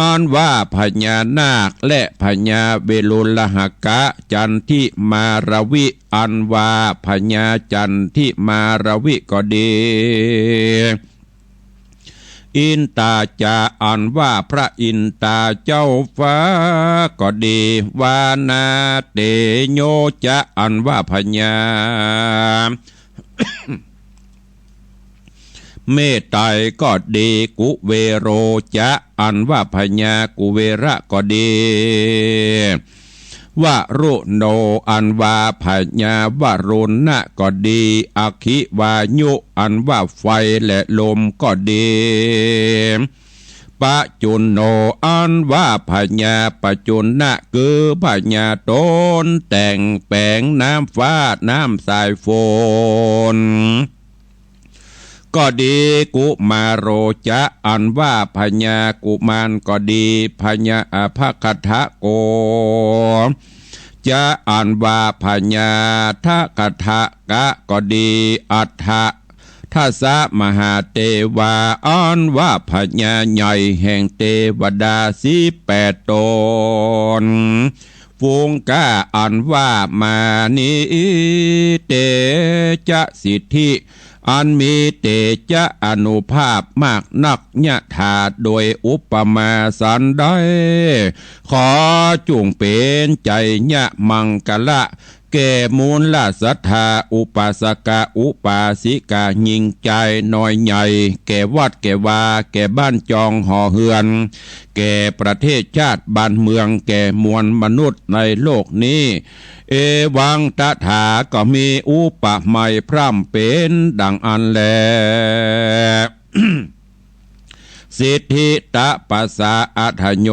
อันว่าพญานาคและพญาเวลุลหกะจันทิมารวิอันว่าพญาจันทิมารวิก็ดีอินตาจาอันว่าพระอินตาเจ้าฟ้าก็ดีวานาเตโยจะอันว่าพญาเมตไตรก็ดีกุเวโรจะอันว่าพญากุเวระก็ดีวรุโนอันว่าพญาวรุณะก็ดีอคิวายุอันว่าไฟและลมก็ดีปะจุนโนอันว่าพญาปะจุนนะคือพญาต้นแต่งแปลงน้ำฟ้าน้ำสายฝนก็ดีกุมารโรจะอันว่าพญากุมารก็ดีพญาภคทะโกจะอันว่าพญาทะกทะกะก็ดีอัฏฐทัสสะมหาเทวาอันว่าพญาใหญ่แห่งเทวดา18 ตนฟูงกาอันว่ามานิเตจะสิทธิอันมีเตจะอนุภาพมากนักญะธาโดยอุปมาสันได้ขอจุงเป็นใจญะมังกละแก่มูลละศรัทธาอุปาสกะอุปาสิกายิงใจน้อยใหญ่แก่วัดแก่วาแก่บ้านจองห่อเฮือนแก่ประเทศชาติบ้านเมืองแก่มวลมนุษย์ในโลกนี้เอวังตถาก็มีอุปมาพร่ำเป็นดังอันแล สิทธิตะปัสสะอัฏโย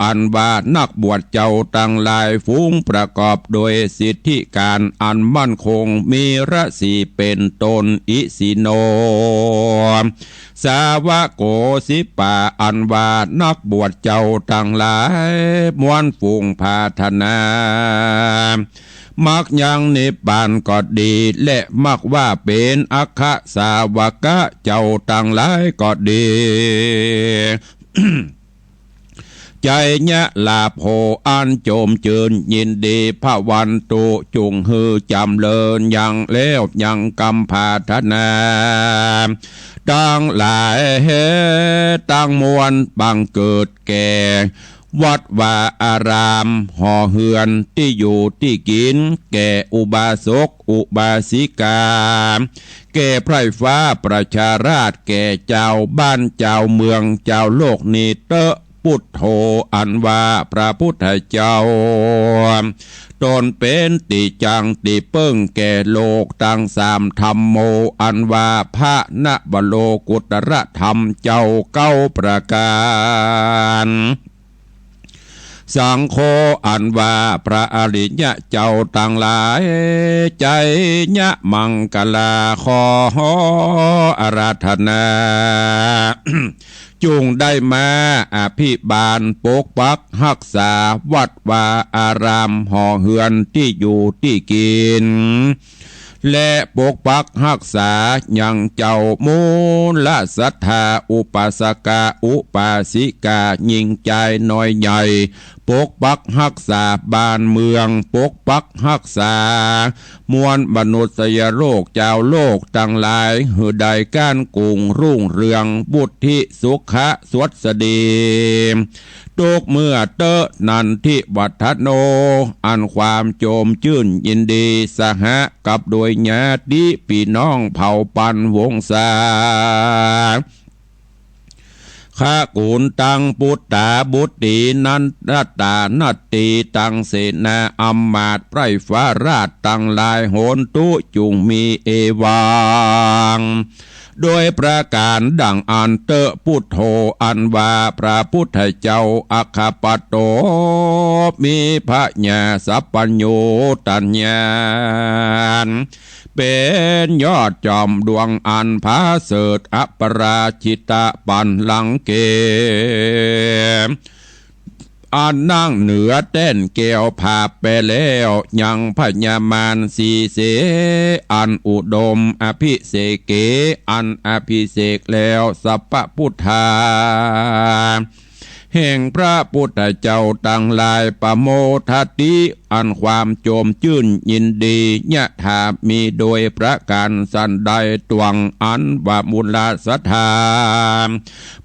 อันว่านักบวชเจ้าตั้งหลายฟุ้งประกอบโดยสิทธิการอันมั่นคงมีราศีเป็นตนอิสิโนสาวกโกสิปาอันว่านักบวชเจ้าตั้งหลายมวลฟุ้งพาธนามักยังนิพพานก็ดีและมักว่าเป็นอัคคสาวกะเจ้าต่างหลายก็ดี ใจยะลาโภอันโจมเจิญยินดีพระวันตุจุงฮือจำเลินยังแล้วยังกำพาธนาตั้งหลายเหตุตั้งมวลบังเกิดแก่วัดวาอารามห่อเฮือนที่อยู่ที่กินแก่อุบาสกอุบาสิกาแก่ไพร่ฟ้าประชาราชแก่เจ้าบ้านเจ้าเมืองเจ้าโลกนี้เตอะพุทโธอันว่าพระพุทธเจ้าตนเป็นติจังติเปิ้งแก่โลกตั้งสามธรรมโมอันว่าพระนะบโลกุตระธรรมเจ้าเก้าประการสังโฆอันว่าพระอริยะเจ้าต่างหลายใจยะมังกลาขออาราธนา จุงได้มาอภิบาลปกปักรักษาวัดวาอารามห่อเฮือนที่อยู่ที่กินและปกปักรักษายังเจ้ามูลศรัทธาอุปสกาอุปาสิกายิ่งใจน้อยใหญ่ปกปักรักษาบ้านเมืองปกปักรักษามวลมนุษยโลกเจ้าโลกทั้งหลายหือใดก้านกุงรุ่งเรืองบุตริสุขะสวัสดีทุกเมื่อเตอะนันทิวัฒโนอันความโจมชื่นยินดีสหะกับโดยญาติพี่น้องเผ่าปันวงศาข้ากุลตังปุตตาบุตรีนันตานัตตีตังเสนาอัมมาตไพรฟ้าราชตังลายโหนตุจุงมีเอวังโดยประการดังอันเตอพุทโธอันว่าพระพุทธเจ้าอัคคปโตมีพระญาสัพพัญโญตัญญาเป็นยอดจอมดวงอันพาเสดอปราชิตะปันลังเกอันนั่งเหนือเต้นเกวผาไปแล้วยังพญามารสีเสอันอุดมอภิเสเกอันอภิเสกแล้วสัพพพุทธาแห่งพระพุทธเจ้าตั้งหลายปโมทัตติอันความโจมชื่นยินดียะถามีโดยประการสันใดตวงอันว่ามุลสัทธา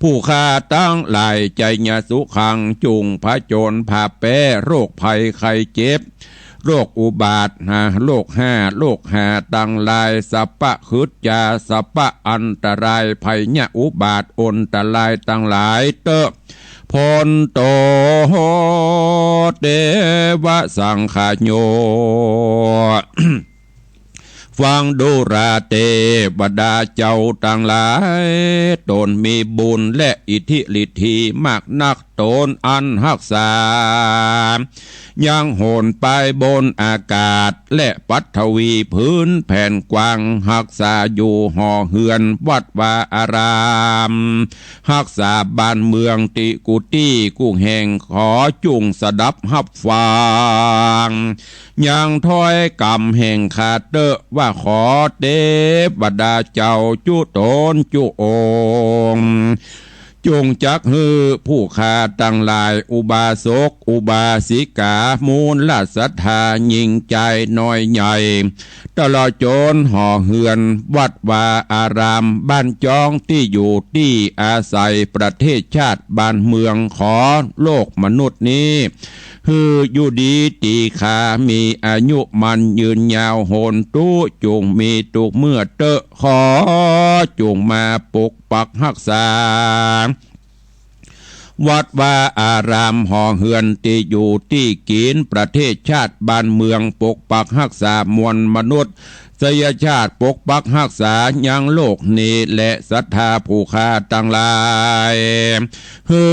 ผู้ข้าตั้งหลายใจญาสุขังจุงพระโจรผาแป้โรคภัยไข้เจ็บโรคอุบาทโรคโรคตั้งหลายสัพพะคืดจาสัพพะอันตรายภัยญะอุบาทอันตรายตั้งหลายเตอะพนโตเดวะสังขโย ฟังดูราเทวดาเจ้าต่างหลายตนมีบุญและอิทธิฤทธิมากนักตนอันรักษายังโหนไปบนอากาศและปัทวีพื้นแผ่นกว้างรักษาอยู่ห่อเฮือนวัดวาอารามรักษาบ้านเมืองติกุตีกู้แห่งขอจุงสดับหับฟังยังถ้อยกำแห่งคาเตอว่าขอเทวดาเจ้าจุตนจุองจงจักฮือผู้ข้าตั้งหลายอุบาสกอุบาสิกามูลศรัทธายิ่งใจน้อยใหญ่ตลอดจนห่อเฮือนวัดวาอารามบ้านจองที่อยู่ที่อาศัยประเทศชาติบ้านเมืองขอโลกมนุษย์นี้ฮืออยู่ดีตีขามีอายุมันยืนยาวโหนตู้จงมีตุกเมื่อเตอะขอจงมาปกปักรักษาวัดวาอารามห่อเฮือนที่อยู่ที่กินประเทศชาติบ้านเมืองปกปักรักษามวลมนุษย์สยชาติปกปักรักษายังโลกนี้และศรัทธาผู้ข้าตั้งหลายฮื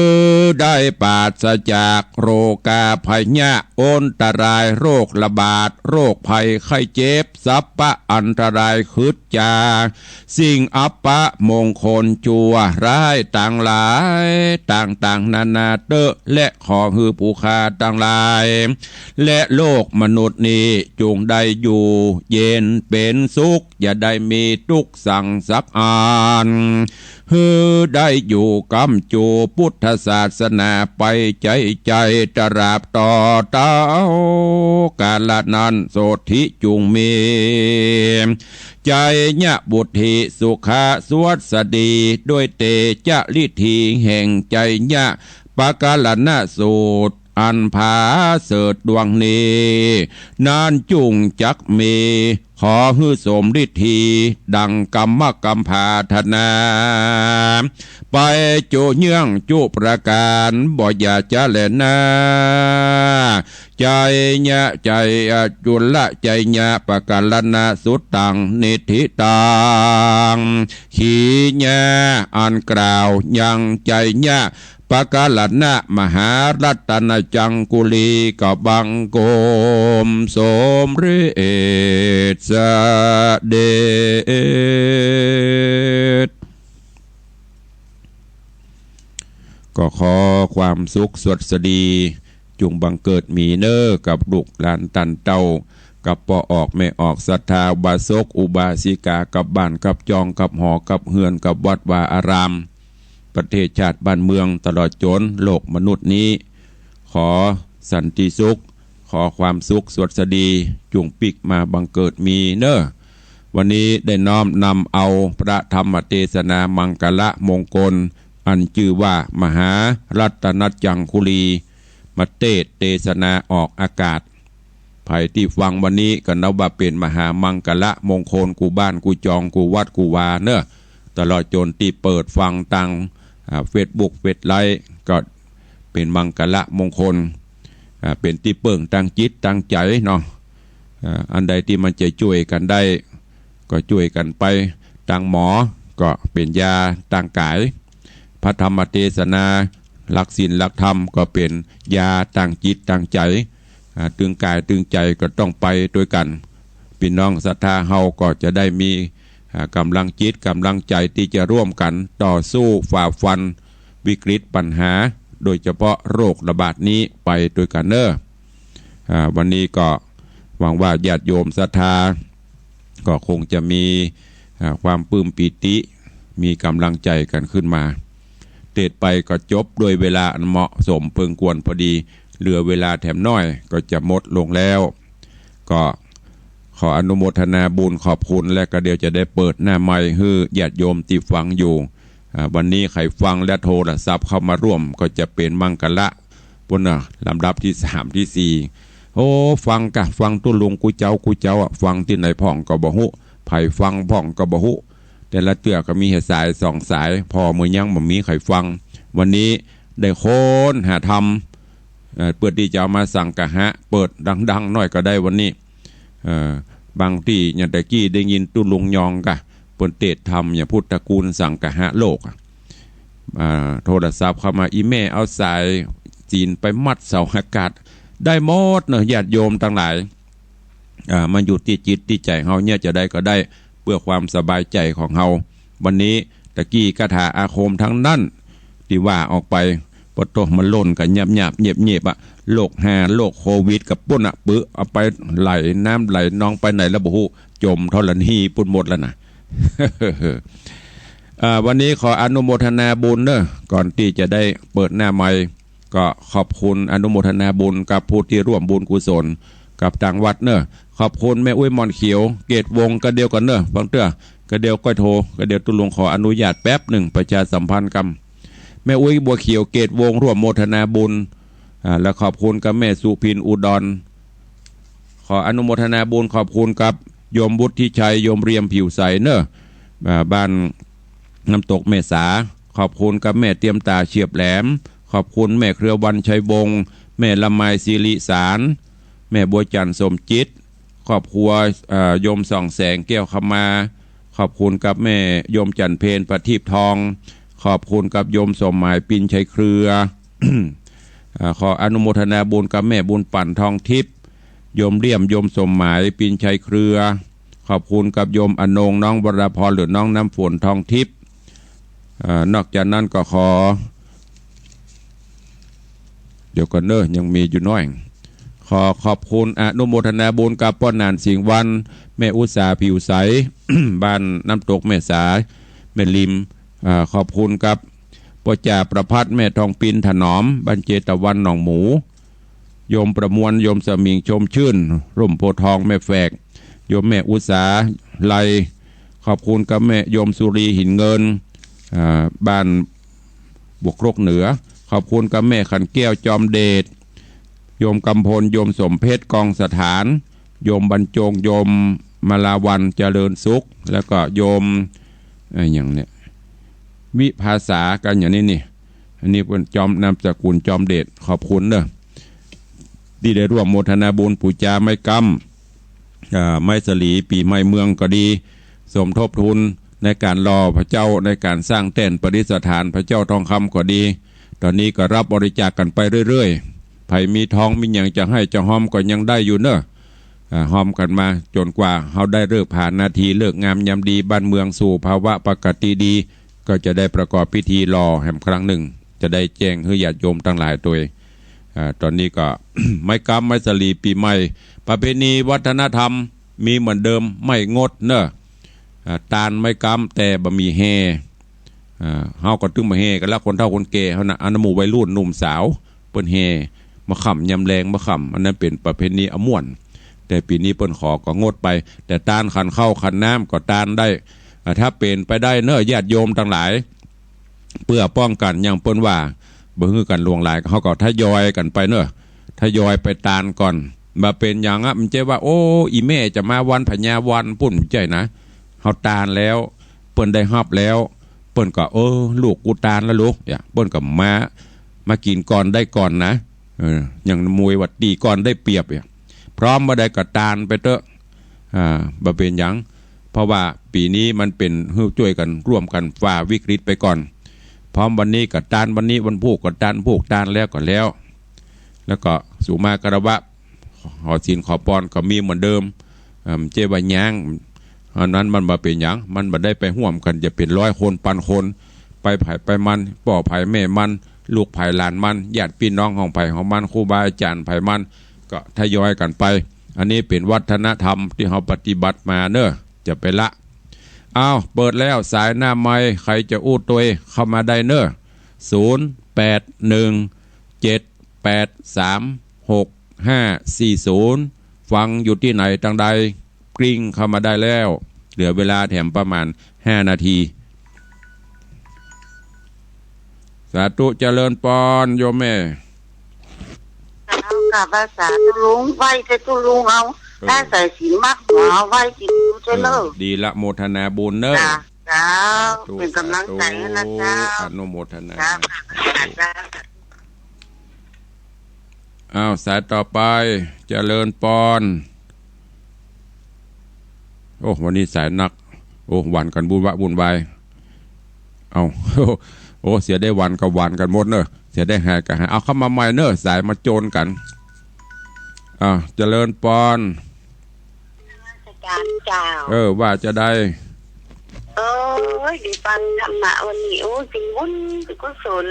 อได้ปราศจากโรคาภัยญะอันตรายโรคระบาดโรคภัยไข้เจ็บสัพพะอันตรายคืดจาสิ่งอัปปะมงคลจัวร้ายต่างหลายต่างนานาเตอและขอฮือผู้ข้าตั้งหลายและโลกมนุษย์นี้จงได้อยู่เย็นเป็นสุขอย่าได้มีทุกข์สั่งสักอาน เฮือได้อยู่กำจูพุทธศาสนาไปใจตราบต่อเต้ากาลนั้นโสธิจุงมีใจญะบุตถิสุขาสวัสดีด้วยเตจะลิธีแห่งใจญะปะกาลนะสูตรอันผาเสดดวงนี้นานจุงจักมีขอฮือสมฤทธีดังกรรมพาธนาไปจูเยื่องจูประการบ่อย่าจะแลนาใจญะใจจุลละใจญะปะกาลนะสุดตังนิธิตังขีญะอันกล่าวยังใจญะปะกาลนะมหารัตนจังกุลีกับบังโกมสมฤทธิ์เสด็จก็ขอความสุขสดสดีจุงบังเกิดมีเนอกับลูกหลานตันเต้ากับปอออกไม่ออกศรัทธาบาศกอุบาสิกากับบ้านกับจองกับหอกับเฮือนกับวัดวาอารามประเทศชาติบ้านเมืองตลอดจนโลกมนุษย์นี้ขอสันติสุขขอความสุขสดสดีจุงปิกมาบังเกิดมีเนอวันนี้ได้น้อมนำเอาพระธรรมเทศนามังกละมงคลอันชื่อว่ามหารัตนจังคุลีมาเทศนาออกอากาศภัยที่ฟังวันนี้ก็นับว่าเป็นมหามังกละมงคลกูบ้านกูจองกูวัดกูวาเนอะตลอดจนที่เปิดฟังตังเฟซบุ๊กเฟซไลฟ์ก็เป็นมังกละมงคลเป็นที่เปิ่งตั้งจิตตั้งใจเนาะอันใดที่มันจะช่วยกันได้ก็ช่วยกันไปตังหมอก็เป็นยาตังกายพระธรรมเทศนาหลักศีลหลักธรรมก็เป็นยาตั้งจิตตั้งใจตึงกายตึงใจก็ต้องไปด้วยกันพี่น้องศรัทธาเฮาก็จะได้มีกำลังจิตกำลังใจที่จะร่วมกันต่อสู้ฝ่าฟันวิกฤตปัญหาโดยเฉพาะโรคระบาดนี้ไปด้วยกันเนอะวันนี้ก็หวังว่าญาติโยมศรัทธาก็คงจะมีความปลื้มปิติมีกำลังใจกันขึ้นมาเทศไปก็จบด้วยเวลาอันเหมาะสมเพิ่งควรพอดีเหลือเวลาแถมน้อยก็จะหมดลงแล้วก็ขออนุโมทนาบุญขอบคุณและก็เดี๋ยวจะได้เปิดหน้าไมค์ให้ญาติโยมที่ฟังอยู่วันนี้ใครฟังและโทรศัพท์เข้ามาร่วมก็จะเป็นมังกละปุ่นลำดับที่3ที่4โอ้ฟังกะฟังตุลุงกูเจ้าฟังที่ไหนพ่องก็บ่ฮู้ไผฟังพ่องก็บ่ฮู้แต่ละเตือก็มีเหตุสาย2 สายพอมือยังบ่มีใครฟังวันนี้ได้โค้นหาธรรมเปิดที่จะเอามาสั่งกะฮะเปิดดังๆหน่อยก็ได้วันนี้บางที่อย่างตะกี้ได้ยินตุลุงยองกะเปิดเทศธรรมอย่างพุทธกูลสั่งกะฮะโลกโทรศัพท์เข้ามาอีเมลเอาสายจีนไปมัดเสาอากาศได้หมดเนอะญาติโยมทั้งหลายมันอยู่ที่จิตที่ใจเฮาเนี่ยจะได้ก็ได้เพื่อความสบายใจของเฮาวันนี้ตะกี้คาถาอาคมทั้งนั้นที่ว่าออกไปปะโตมันล่นกันเงียบโรคโรคโควิดกับปุ่นปื้อเอาไปไหลน้ำไหลนองไปไหนแล้วบ่ฮู้จมธรณีปุ่นหมดแล้วนะวันนี้ขออนุโมทนาบุญเนอะก่อนที่จะได้เปิดหน้าไมค์ก็ขอบคุณอนุโมทนาบุญกับผู้ที่ร่วมบุญกุศลกับทางวัดเนอะขอบคุณแม่อุ้ยมอนเขียวเกตวงกระเดียวกันเนอะฟังเตื้อกระเดียวก้อยโทกระเดียวตุลงขออนุญาตแป๊บหนึ่งประชาสัมพันธ์กันแม่อุ้ยบัวเขียวเกตวงร่วมโมทนาบุญและขอบคุณกับแม่สุพินอุดรขออนุโมทนาบุญขอบคุณกับโยมบุตรที่ชัยโยมเรียมผิวใสเนอะบ้านน้ำตกเมษาขอบคุณกับแม่เตรียมตาเฉียบแหลมขอบคุณแม่เครือวันชัยวงศ์แม่ละไมศิริสารแม่บัวจันทร์สมจิตครอบครัวโยมส่องแสงแก้วขมาขอบคุณกับแม่โยมจันเพนประทีปทองขอบคุณกับโยมสมหมายปินชัยเครือ ขออนุโมทนาบุญกับแม่บุญปั่นทองทิพย์โยมเลี่ยมโยมสมหมายปินชัยเครือขอบคุณกับโยมอนงน้องวรพรหรือน้องน้ำฝนทองทิพย์นอกจากนั้นก็เดี๋ยวก่อนเนอะยังมีอยู่น้อยขอบคุณอนุโมทนาบุญกับป้อนนานสิงห์วันแม่อุตสาผิวใส บ้านน้ำตกแม่สาแม่ริม ขอบคุณครับพ่อจ่าประพัฒน์แม่ทองปินถนอมบรรเจตวันหนองหมูโยมประมวลโยมสมิงชมชื่นร่มโพทองแม่แฝกโยมแม่อุษาไลขอบคุณกับแม่โยมสุรีหินเงินบ้านบวกโรกเหนือขอบคุณกับแม่ขันแก้วจอมเดชโยมกำพลโยมสมเพชรกองสถานโยมบรรจงโยมมาลาวันเจริญสุขแล้วก็โยมอย่างเนี้ยวิภาษากันอย่างนี้นี่อันนี้เป็นจอมนามสกุลจอมเดชขอบคุณเนอะที่ได้ร่วมโมทนาบุญปู่จาไม่กำไม่สลีปีไม่เมืองก็ดีสมทบทุนในการรอพระเจ้าในการสร้างแท่นประดิษฐานพระเจ้าทองคำก็ดีตอนนี้ก็รับบริจาค กันไปเรื่อยๆไผมีทองมีอย่างจะให้จะหอมก็ยังได้อยู่เนอะหอมกันมาจนกว่าเขาได้เลิกผ่านนาทีเลิกงามยามดีบ้านเมืองสู่ภาวะปกติดีก็จะได้ประกอบพิธีรอแห่งครั้งหนึ่งจะได้แจ้งให้ญาติโยมทั้งหลายตัวตอนนี้ก็ ไม่กำไม่สลีปีใหม่ประเพณีวัฒนธรรมมีเหมือนเดิมไม่งดเนอะตาลไม่กำแต่บะหมี่แห่เฮาก็ตึงมาแห่กันแล้วคนเฒ่าคนแก่เฮานะอันนั้นหมู่วัยรุ่นหนุ่มสาวเปิ้นแห่มาขำยำแรงมาขำอันนั้นเป็นประเพณีอม่วนแต่ปีนี้เปิ้นขอก็งดไปแต่ตาลขันเข้าขันน้ำก็ตาลได้ถ้าเป็นไปได้เนอะญาติโยมทั้งหลายเพื่อป้องกันอย่างเปิ้นว่าบ่ฮือกันลวงหลายเขาก็ทยอยกันไปเนอะทยอยไปตาลก่อนมาเป็นอย่างมันเจ๊ว่าโอ้อีแม่จะมาวันพญาวันปุ่นใจนะเฮาตาลแล้วเปิ้นได้ฮับแล้วเปิ้นก็ลูกกูตาลแล้วลูกเปิ้นก็มากินก่อนได้ก่อนนะอย่างมวยวัดดีก่อนได้เปรียบพร้อมมาได้ก็ตาลไปเถอะบ่เป็นหยังเพราะว่าปีนี้มันเป็นช่วยกันร่วมกันฝ่าวิกฤตไปก่อนพร้อมวันนี้ก็ตาลวันนี้วันพูกก็ตาลพูกตาลแล้วก็แล้วก็สุมาคารวะหอศีลขอพรก็มีเหมือนเดิมเจ้าว่าย่างอันนั้นมันมาเป็นอย่างมันมาได้ไปห่วมกันจะเป็น100 คนพันคนไปไผ่ไปมันป่อไผ่แม่มันลูกไผ่หลานมันญาติพี่น้องของไผ่ของมันครูบาอาจารย์ไผ่มันก็ทยอยกันไปอันนี้เป็นวัฒนธรรมที่เราปฏิบัติมาเนอะจะไปละเปิดแล้วสายหน้าไม้ใครจะอู้ตัวเข้ามาได้เนอะ0817836540ฟังอยู่ที่ไหนทางใดกริ่งเข้ามาได้แล้วเหลือเวลาแถมประมาณ5 นาทีสาธุเจริญพรโยมแม่เอากับภาษาตุลุงไหวจะตุลุงเอาถ้าใส่สีมักหัวไหวจิตดูจะเลิกดีละโมทนาบุญเนอะจ้าเป็นกำลังใจนะจ้าอนุโมทนาสายต่อไปเจริญพรวันนี้สายหนักหวันกันวุ่นวายเสียได้วันกับวันกันหมดเนอะเสียได้หายกันหายเข้ามาใหม่เนอะสายมาโจรกันเจริญพรว่าจะได้ดีฟังธรรมะวันนี้จริงบุญกุศล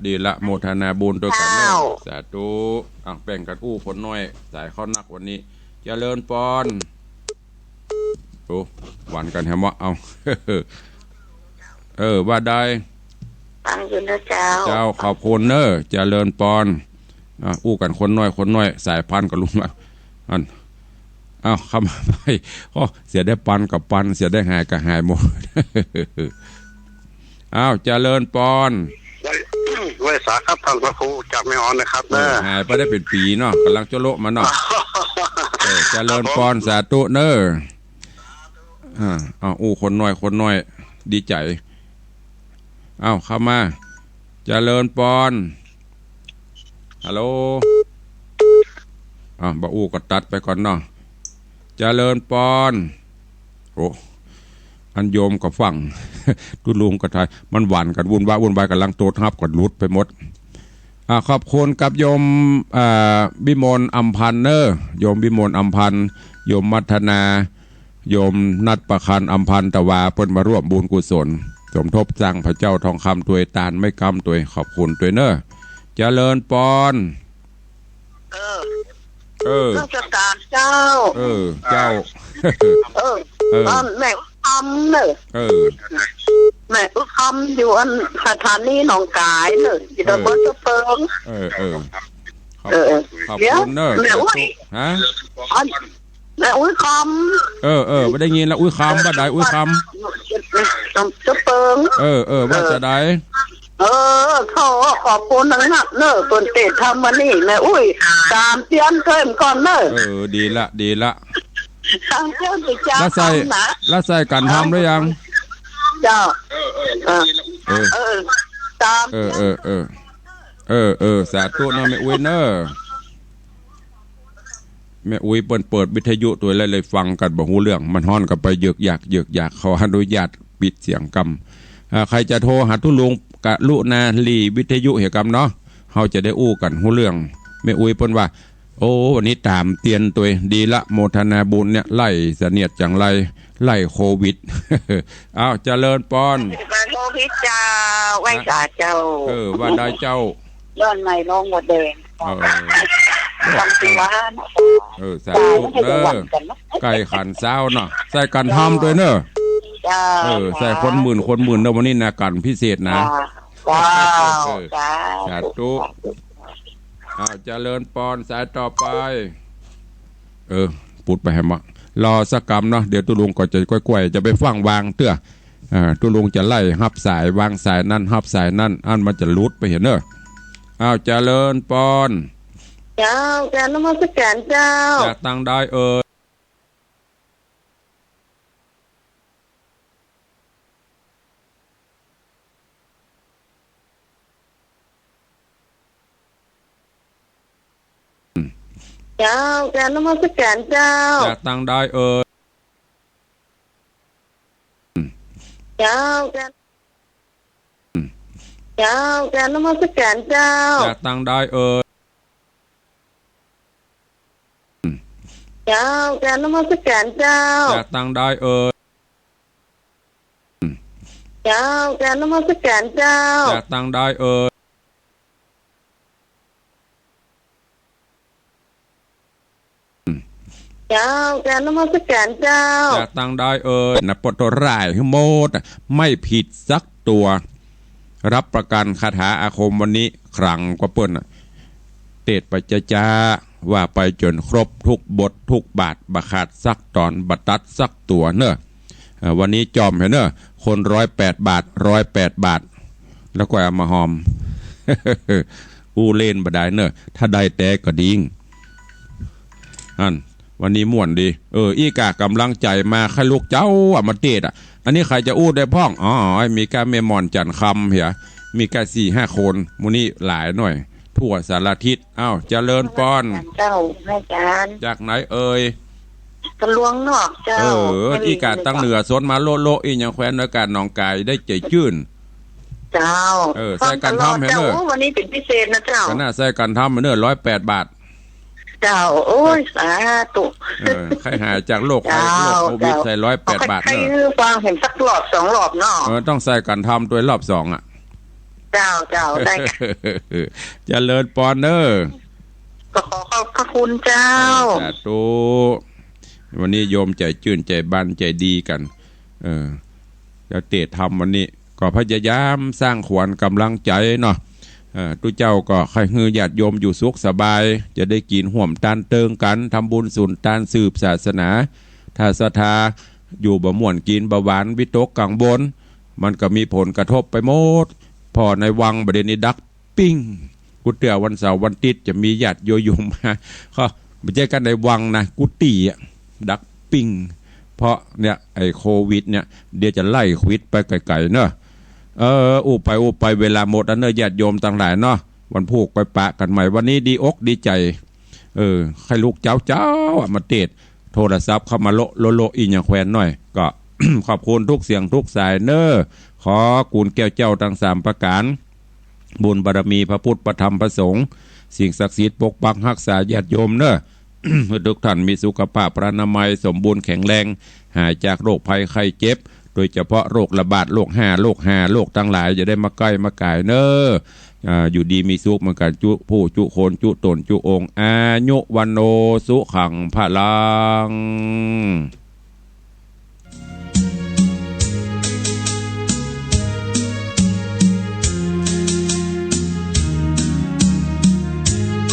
ดีละโมทนาบุญตัวกันเนอะสาธุแบ่งกันผลน้อยสายข้อนักวันนี้เจริญพรหวานกันแฮมวะว่าได้ฟังอยู่นะเจ้าขอบคุณเนอะเจริญพรกันคนน้อยสายพันกับลุงมาเข้ามาไปเสียได้ปันกับปันเสียได้หายกับหายหมดเจริญพรเวสาครับท่านพระครูจากไม่อ่อนนะครับหายไปได้เป็นปีเนาะกำลังจะโลมาเนาะเจริญพรสาธุเนอะคนน้อยดีใจเข้ามาเจริญพรฮัลโหลบ่ก็ตัดไปก่อนเนาะเจริญพรอันโยมก็ฟังตุลุงก็ทายมันหวานกันวุ่นวายกำลังโตทับกดลุดไปหมดขอบคุณกับโยมบิมลอัมพันธ์เนอโยมบิมลอัมพันธ์โยมมัทนาโยมนัดประคันอัมพันธ์ตะวาเพิ่นมาร่วมบุญกุศลสมทบสร้างพระเจ้าทองคำตัวตาลไม่กำตัวขอบคุณตัวเนอเจริญพรราชการเจ้าเจ้าแม่ทำเนอะ แม่อุคำอยู่อันสถานีหนองกายเลยอยู่ตำบลตะเปิงขอบขอบ เดี๋ยว คุณเนอะ แม่อุ้ย ฮะ อันแม่อุ้ยค ไม่ได้ยินแล้วอุ้ยคำบ่ได้อุ้ยค ำตะเปิง ำว่าจะได้ เขาขอบคุณนังนักเนอะคนเตะทำมานี่แม่อุ้ยตามเตียนเพิ่มก่อนเนอะ ดีละตามเตียนไปจ้า แล้วใส่ นะ แล้วใส่กันทำหรือยัง เจ้าตาม สาธุเนาะแม่อุ้ยเนอะแม่อุ้ยเปิดวิทยุตัวเลยฟังกันบ่ฮู้เรื่องมันฮ้อนกันไปเยือกอยากเขาอนุญาตปิดเสียงกำใครจะโทรหาทุลุงกะลุนาลีวิทยุเหตุกรรมเนาะเฮาจะได้อู้กันฮู้เรื่องแม่อุ้ยเปิ้นว่าโอ้วันนี้ตามเตียนตัวดีละโมทนาบุญเนี่ยไล่เสนียดจังไรไล่โควิด อ้าวเจริญปอนโควิดเจ้าไหว้สาเจ้าว่าได้เจ้าย้อนใหม่ลงหมดแดงทำสิว่าสาธุเด้อไก่ขันเช้าเนาะใส่กันทำด้วยเนอะใส่คนหมื่นเนอะวันนี้นะกันพิเศษนะสาธุเจริญปอนสายต่อไปปุดไปให้มารอสักกรรมเนาะเดี๋ยวตุลุงก็จะก้อยๆจะไปฟังวางเตื้อตุลุงจะไล่หับสายวางสายนั่นหับสายนั่นอันมันจะลุดไปเห็นเนอะเจริญปอนเจ้าการนมัสการเจ้าจะตั้งได้เจ้าการนมัสการเจ้าจะตั้งได้เจ้าการนมัสการเจ้าจะตั้งได้เจ้าการนมัสการเจ้าจะตั้งได้เจ้าการนมัสการเจ้าจะตั้งได้เจ้าการนมัสการเจ้าจะตั้งได้นะปตรายโมดไม่ผิดสักตัวรับประกันคาถาอาคมวันนี้ครั้งกว่าเปิ้นเตดไปจ้าว่าไปจนครบทุกบททุกบาทบะขาดสักตอนบัตัดสักตัวเนอะวันนี้จอมเห็นเนอะคน108 บาท108 บาทแล้วก็เอามาหอม อู้เล่นบดายเนอะถ้าได้แต่ก็ดิ้งวันนี้ม่วนดีอีกากำลังใจมาใครลูกเจ้ามาเตดอันนี้ใครจะอู้ได้พ้องมีการเมมอนจันคำเหียมีการ4-5 คนมูนี่หลายหน่อยทั่วสารทิศเจริญปอนเจ้าแม่จานจากไหนกระลวงนอกเจ้าอีกาตั้งเหนือสนมาโลอีอย่างแคว้นในการหนองกายได้ใจจื่นเจ้าใส่กันทำเห็นเนอะวันนี้เป็นพิเศษนะเจ้าก็น่าใส่กันทำเห็นเนอะ108 บาทเจ้าโอ้ยสาธุใครหายจากโรคโควิดใส่108 บาทเนอะใครฟังเห็นสักรอบ2 รอบเนาะต้องใส่กันทำตัวรอบ2เจ้าได้เจริญปอนเนอร์ก็ขอขอบพระคุณเจ้าสาธุวันนี้โยมใจจื่นใจบันใจดีกันจะเตะทำวันนี้ก็พยายามสร้างขวัญกำลังใจเนาะตุเจ้าก็ใครฮือญาติโยมอยู่สุขสบายจะได้กินห่วมตานเติงกันทำบุญสุนตานสืบศาสนาถ้าศรัทธาอยู่บ่ม่วนกินบ่หวานวิตกกังวลมันก็มีผลกระทบไปหมดพอในวังประเด็นนี้ดักปิ้งกุฏิวันเสาร์วันติดจะมีญาติโยมมาเขาไม่ใช่กันในวังนะกุฏิดักปิ้งเพราะเนี่ยไอ้โควิดเนี่ยเดี๋ยวจะไล่โควิดไปไกลๆเนอะอู้ไปเวลาหมดอันเนอะญาติโยมต่างหลายเนาะวันพูกไปปะกันใหม่วันนี้ดีอกดีใจใครลูกเจ้ามาเตดโทรศัพท์เข้ามาโลอีอย่างแควนหน่อยก็ ขอบคุณทุกเสียงทุกสายเนอะขอกูลแก้วเจ้าทั้ง3 ประการบุญบารมีพระพุทธพระธรรมพระสงฆ์สิ่งศักดิ์สิทธิ์ปกปักรักษาญาติโยมเนอะ ทุกท่านมีสุขภาพพระนามัยสมบูรณ์แข็งแรงหายจากโรคภัยไข้เจ็บโดยเฉพาะโรคระบาดโรคโรคทั้งหลายจะได้มาใกล้มากายเนอะอยู่ดีมีสุขเหมือนกันจุผู้จุโคนจุตนจุองอายุวันโนสุขังพลัง